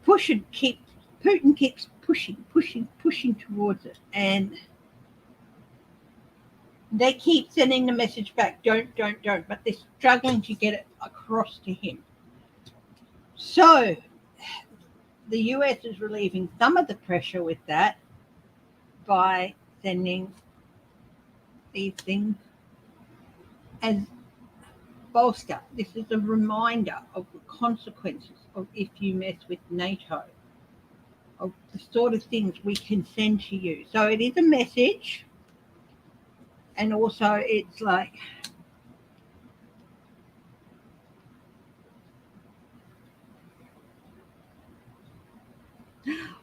Putin keeps pushing towards it, and they keep sending the message back, don't, but they're struggling to get it across to him. So the US is relieving some of the pressure with that by sending these things as bolster. This is a reminder of the consequences of if you mess with NATO, of the sort of things we can send to you. So it is a message, and also it's like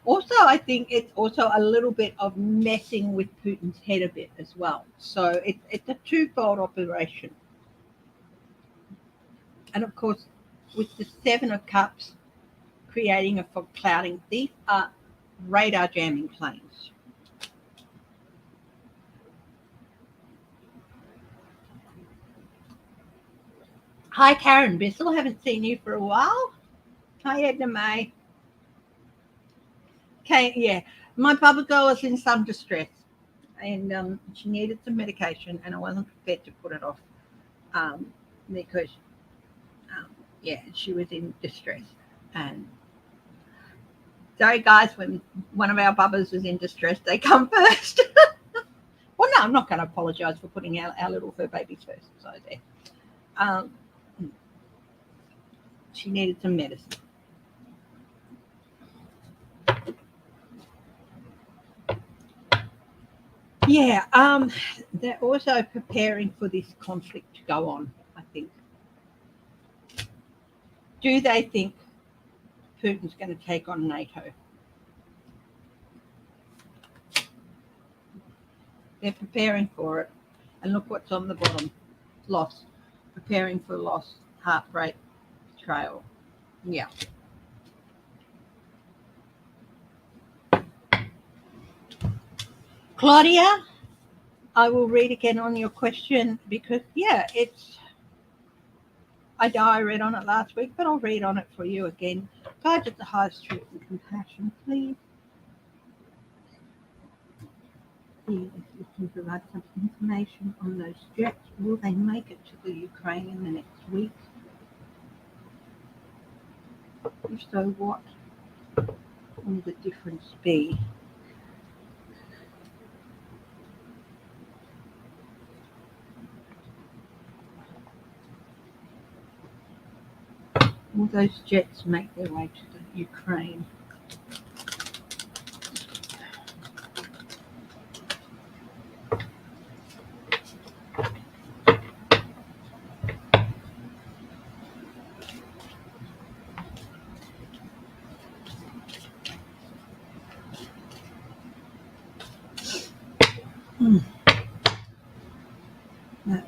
also I think it's also a little bit of messing with Putin's head a bit as well. So it's a twofold operation. And of course, with the Seven of Cups creating a fog clouding, these are radar jamming planes. Hi, Karen Bissell. Haven't seen you for a while. Hi, Edna May. Okay, yeah. My bubba girl was in some distress, and she needed some medication, and I wasn't prepared to put it off because, yeah, she was in distress. And sorry, guys, when one of our bubbas is in distress, they come first. Well, no, I'm not going to apologise for putting our little fur babies first. So there. She needed some medicine. Yeah, they're also preparing for this conflict to go on, I think. Do they think Putin's going to take on NATO? They're preparing for it. And look what's on the bottom. Loss. Preparing for loss. Heartbreak. Betrayal. Yeah. Claudia, I will read again on your question because, yeah, I know I read on it last week, but I'll read on it for you again. Guide at the highest truth and compassion, please. If you can provide some information on those jets, will they make it to the Ukraine in the next week? If so, what will the difference be? Will those jets make their way to the Ukraine?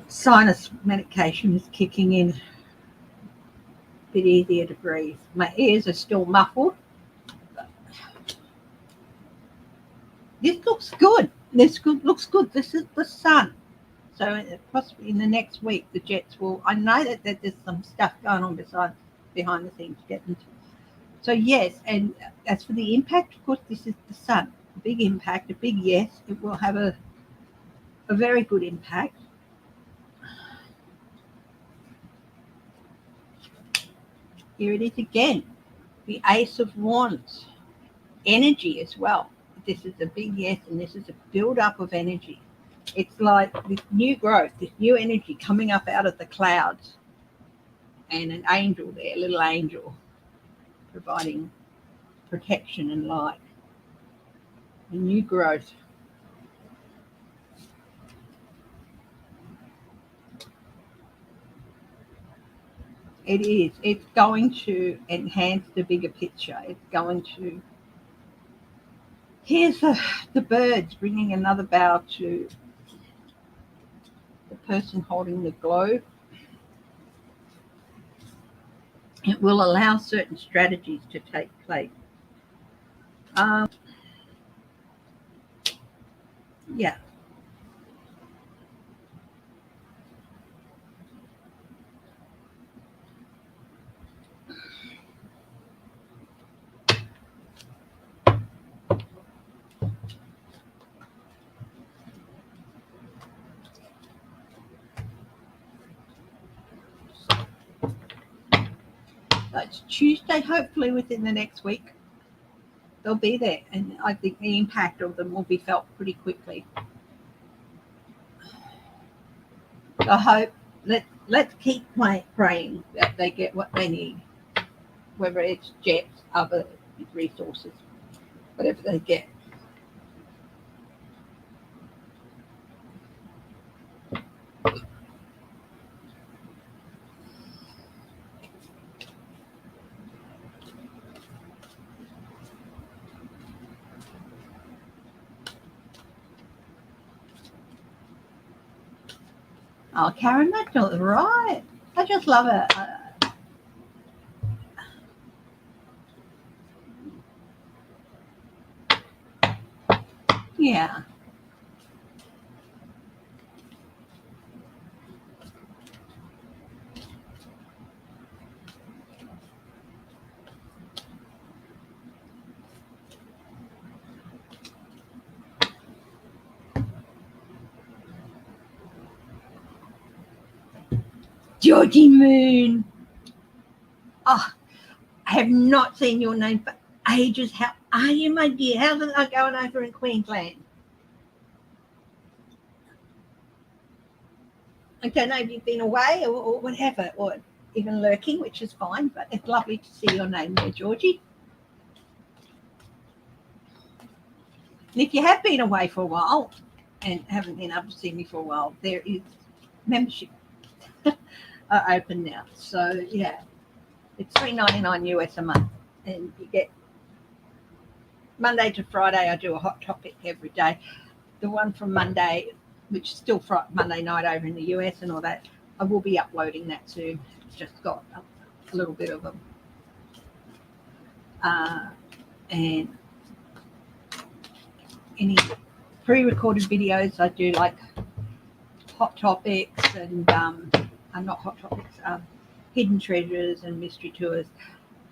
Sinus medication is kicking in. A bit easier to breathe. My ears are still muffled. This looks good. Looks good. This is the sun. So possibly in the next week, the jets will. I know that there's some stuff going on behind the scenes getting to. So yes, and as for the impact, of course, this is the sun. A big impact, a big yes. It will have a very good impact. Here it is again, the Ace of Wands, energy as well. This is a big yes, and this is a build-up of energy. It's like this new growth, this new energy coming up out of the clouds, and an angel there, a little angel. providing protection and light and new growth. It is. It's going to enhance the bigger picture. It's going to. Here's the birds bringing another bow to the person holding the globe. It will allow certain strategies to take place. Yeah. It's Tuesday, hopefully within the next week. They'll be there, and I think the impact of them will be felt pretty quickly. I hope let's keep praying that they get what they need, whether it's jets, other resources, whatever they get. Oh, Karen, that's not right. I just love it. Yeah. Georgie Moon. Oh, I have not seen your name for ages. How are you, my dear? How's it going over in Queensland? I don't know if you've been away or whatever, or even lurking, which is fine, but it's lovely to see your name there, Georgie. And if you have been away for a while and haven't been able to see me for a while, there is membership open now. So, yeah, it's $3.99 US a month, and you get Monday to Friday. I do a hot topic every day. The one from Monday, which is still Monday night over in the US and all that, I will be uploading that soon. It's just got a little bit of them. And any pre-recorded videos I do, like hot topics and not hot topics, hidden treasures and mystery tours.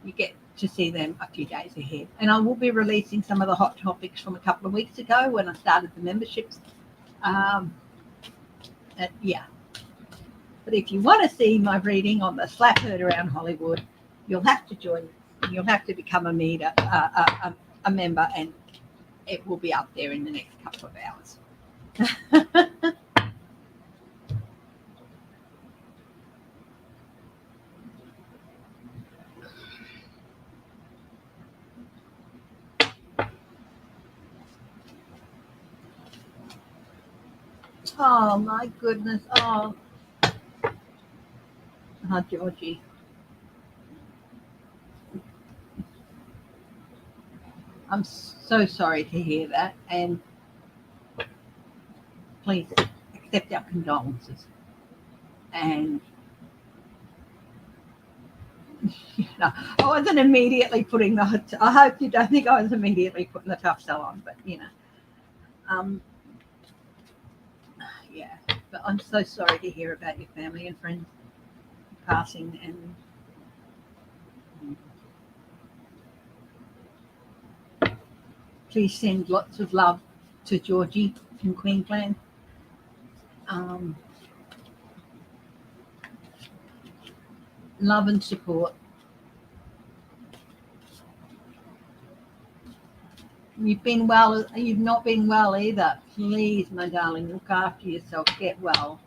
You get to see them a few days ahead. And I will be releasing some of the hot topics from a couple of weeks ago when I started the memberships. Yeah. But if you want to see my reading on the slap herd around Hollywood, you'll have to join. You'll have to become a member, and it will be up there in the next couple of hours. Oh my goodness! Oh, Georgie. I'm so sorry to hear that, and please accept our condolences. And I wasn't immediately putting the. I hope you don't think I was immediately putting the tough sell on, but yeah. But I'm so sorry to hear about your family and friends passing, and please send lots of love to Georgie in Queensland. Love and support. You've been well. You've not been well either. Please, my darling, look after yourself. Get well.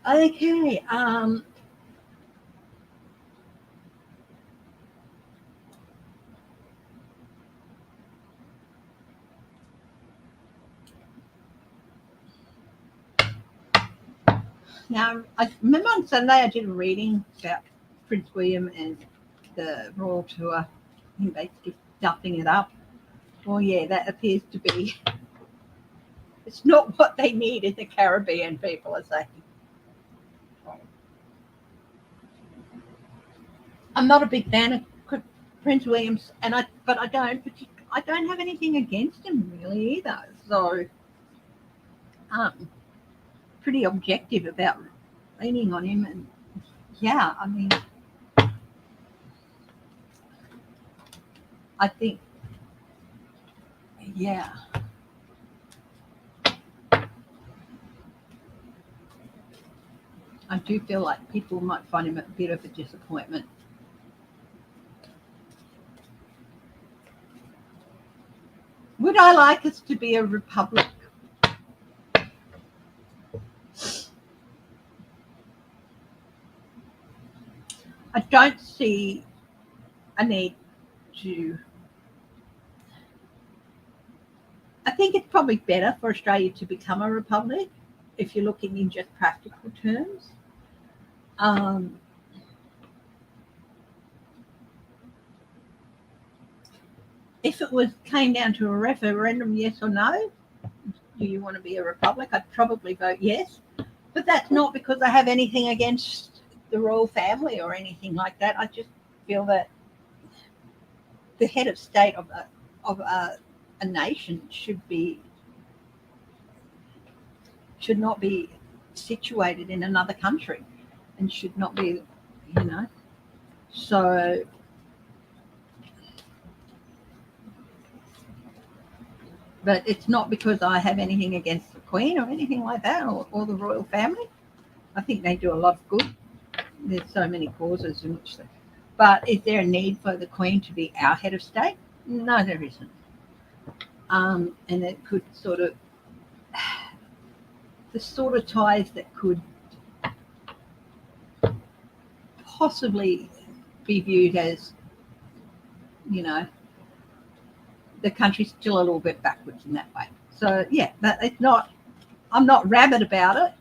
Okay. Now, I remember on Sunday I did a reading about Prince William and the royal tour, him basically stuffing it up. Well, yeah, that appears to be, it's not what they need in the Caribbean, people are saying. I'm not a big fan of Prince William's, but I don't have anything against him really either. So, pretty objective about leaning on him, and yeah, I mean, I think, yeah. I do feel like people might find him a bit of a disappointment. Would I like us to be a republic? I don't see a need to. I think it's probably better for Australia to become a republic if you're looking in just practical terms. If it came down to a referendum, yes or no, do you want to be a republic? I'd probably vote yes. But that's not because I have anything against the royal family or anything like that. I just feel that the head of state of a nation should not be situated in another country and should not be, so but it's not because I have anything against the Queen or anything like that, or the royal family. I think they do a lot of good. There's so many causes in which but is there a need for the Queen to be our head of state? No, there isn't. And it could sort of, the sort of ties that could possibly be viewed as, the country's still a little bit backwards in that way. So yeah, but it's not. I'm not rabid about it.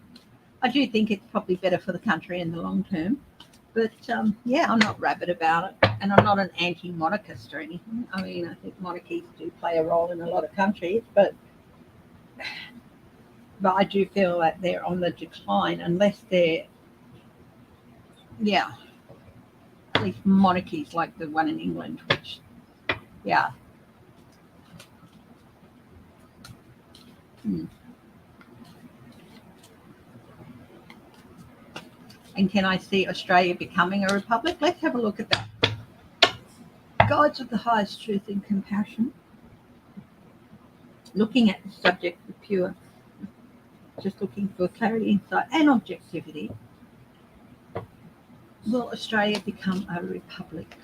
I do think it's probably better for the country in the long term. But yeah, I'm not rabid about it, and I'm not an anti-monarchist or anything. I mean, I think monarchies do play a role in a lot of countries, but I do feel that they're on the decline unless they're, at least monarchies like the one in England, which, yeah. And can I see Australia becoming a republic? Let's have a look at that. Gods of the highest truth and compassion. Looking at the subject with pure, just looking for clarity, insight, and objectivity. Will Australia become a republic?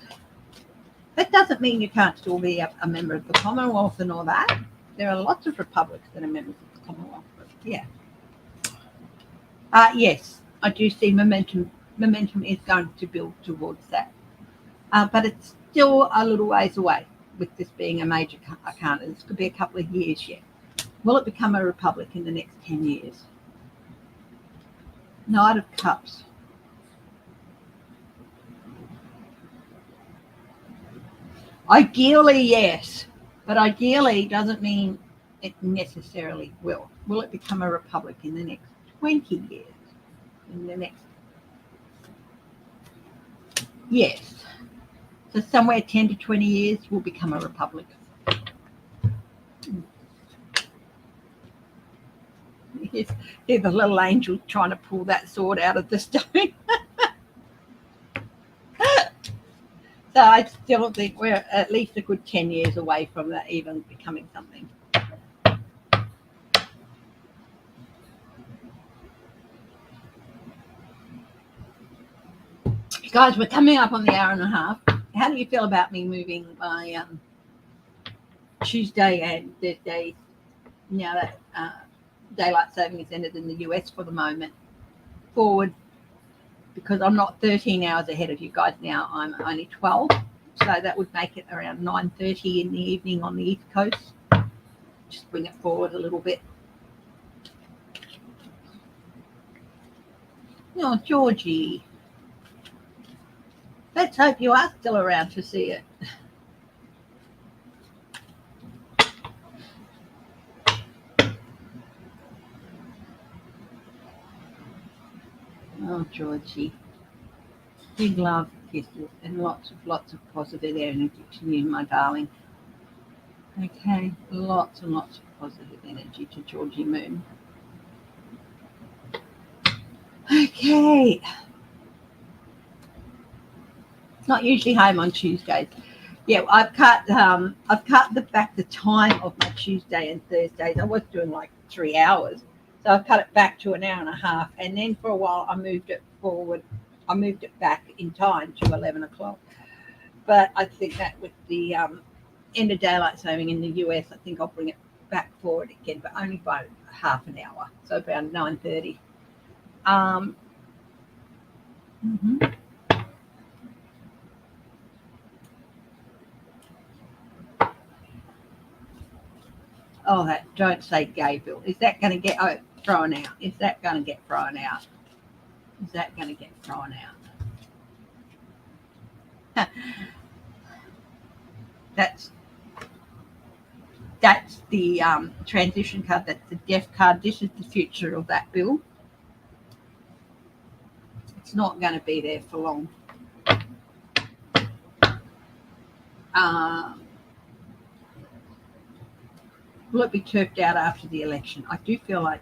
That doesn't mean you can't still be a member of the Commonwealth and all that. There are lots of republics that are members of the Commonwealth. But yeah. Yes, I do see momentum. Momentum is going to build towards that. But it's still a little ways away with this being a major country. This could be a couple of years yet. Will it become a republic in the next 10 years? Knight of Cups. Ideally, yes. But ideally doesn't mean it necessarily will. Will it become a republic in the next 20 years? In the next... Yes. So somewhere 10 to 20 years will become a republic. Here's the little angel trying to pull that sword out of the stone. So I still think we're at least a good 10 years away from that even becoming something. Guys, we're coming up on the hour and a half. How do you feel about me moving my Tuesday and Thursday, now that daylight saving has ended in the US for the moment? forward because I'm not 13 hours ahead of you guys now. I'm only 12. So that would make it around 9:30 in the evening on the East Coast. Just bring it forward a little bit. Oh, Georgie. Let's hope you are still around to see it. Oh, Georgie. Big love, kisses, and lots of positive energy to you, my darling. Okay, lots and lots of positive energy to Georgie Moon. Okay. Not usually home on Tuesdays. Yeah, I've cut back the time of my Tuesday and Thursdays. I was doing like 3 hours. So I've cut it back to an hour and a half. And then for a while I moved it forward. I moved it back in time to 11 o'clock. But I think that with the end of daylight saving in the US, I think I'll bring it back forward again, but only by half an hour. So about 9:30. Oh, that don't say gay bill. Is that going to get thrown out? Is that going to get thrown out? Is that going to get thrown out? That's the transition card. That's the death card. This is the future of that bill. It's not going to be there for long. Will it be turfed out after the election? I do feel like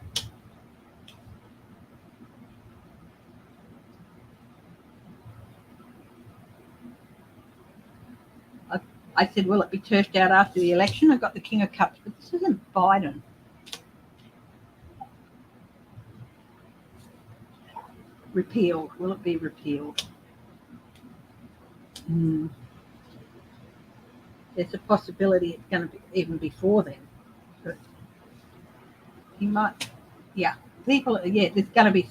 I said, will it be turfed out after the election? I got the King of Cups, but this isn't Biden. Repealed. Will it be repealed? There's a possibility it's going to be even before then. But he might, yeah. People, yeah, there's going to be,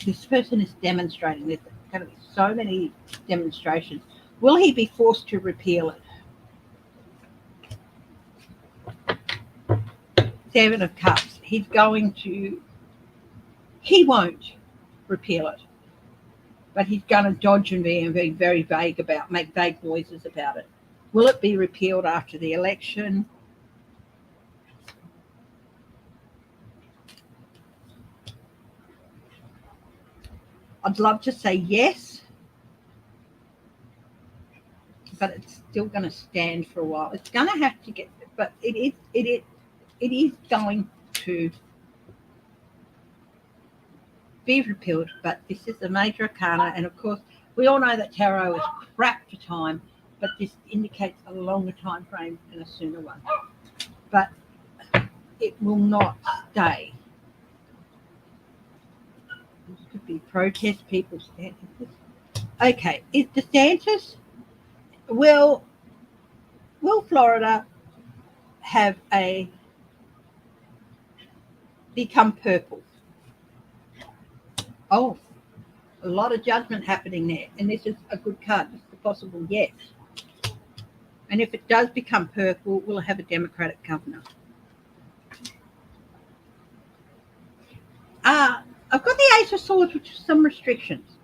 this person is demonstrating, there's going to be so many demonstrations. Will he be forced to repeal it? Seven of Cups. He won't repeal it, but he's going to dodge and be very vague make vague noises about it. Will it be repealed after the election? I'd love to say yes, but it's still going to stand for a while. It's going to have to get, but it is going to be repealed. But this is a major arcana, and of course, we all know that tarot is crap for time, but this indicates a longer time frame and a sooner one. But it will not stay. This could be protest, people standing. Okay, is DeSantis, will Florida have become purple? Oh, a lot of judgment happening there, and this is a good card. This is a possible yes. And if it does become purple, we'll have a Democratic governor. I've got the Ace of Swords, which is some restrictions.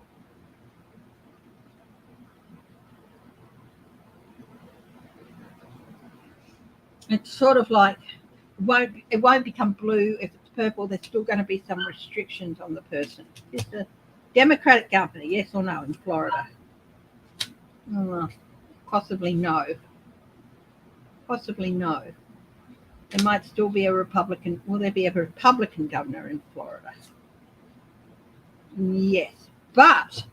It's sort of like it won't become blue. If it's purple, there's still going to be some restrictions on the person. Is the Democratic governor, yes or no, in Florida? Possibly no. Possibly no. There might still be a Republican. Will there be a Republican governor in Florida? Yes. But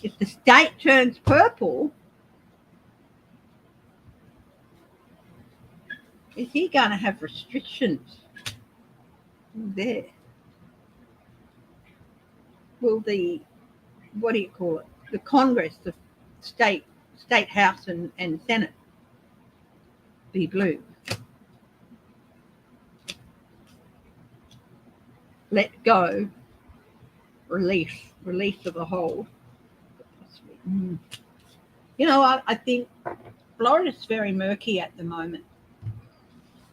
if the state turns purple, is he going to have restrictions there? Will the, what do you call it, the Congress, the state House and Senate be blue? Let go release of the hold. You know, I think Florida's very murky at the moment.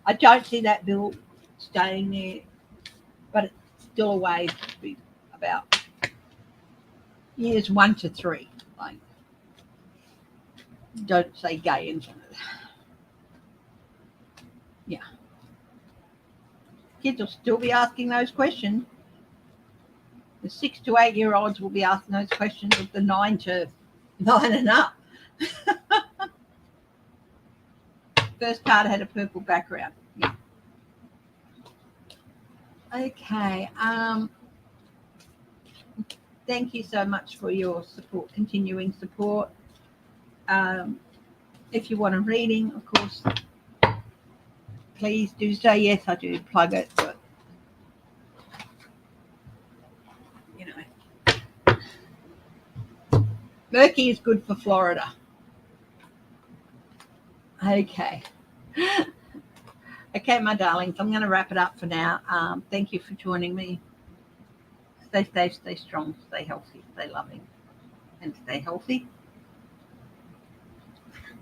I don't see that bill staying there, but it's still a way to be about years 1 to 3. Like, don't say gay into it. Yeah. Kids will still be asking those questions. The 6 to 8 year olds will be asking those questions of the 9 to 9 and up. First card had a purple background. Yeah. Okay. Thank you so much for your support, continuing support. If you want a reading, of course, please do say yes. I do plug it, but you know, murky is good for Florida. Okay. Okay, my darlings, I'm going to wrap it up for now. Thank you for joining me. Stay safe, stay strong, stay healthy, stay loving, and stay healthy.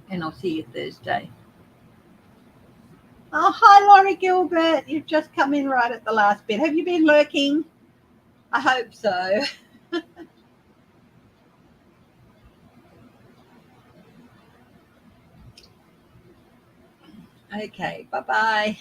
And I'll see you Thursday. Oh, hi, Laurie Gilbert. You've just come in right at the last bit. Have you been lurking? I hope so. Okay, bye-bye.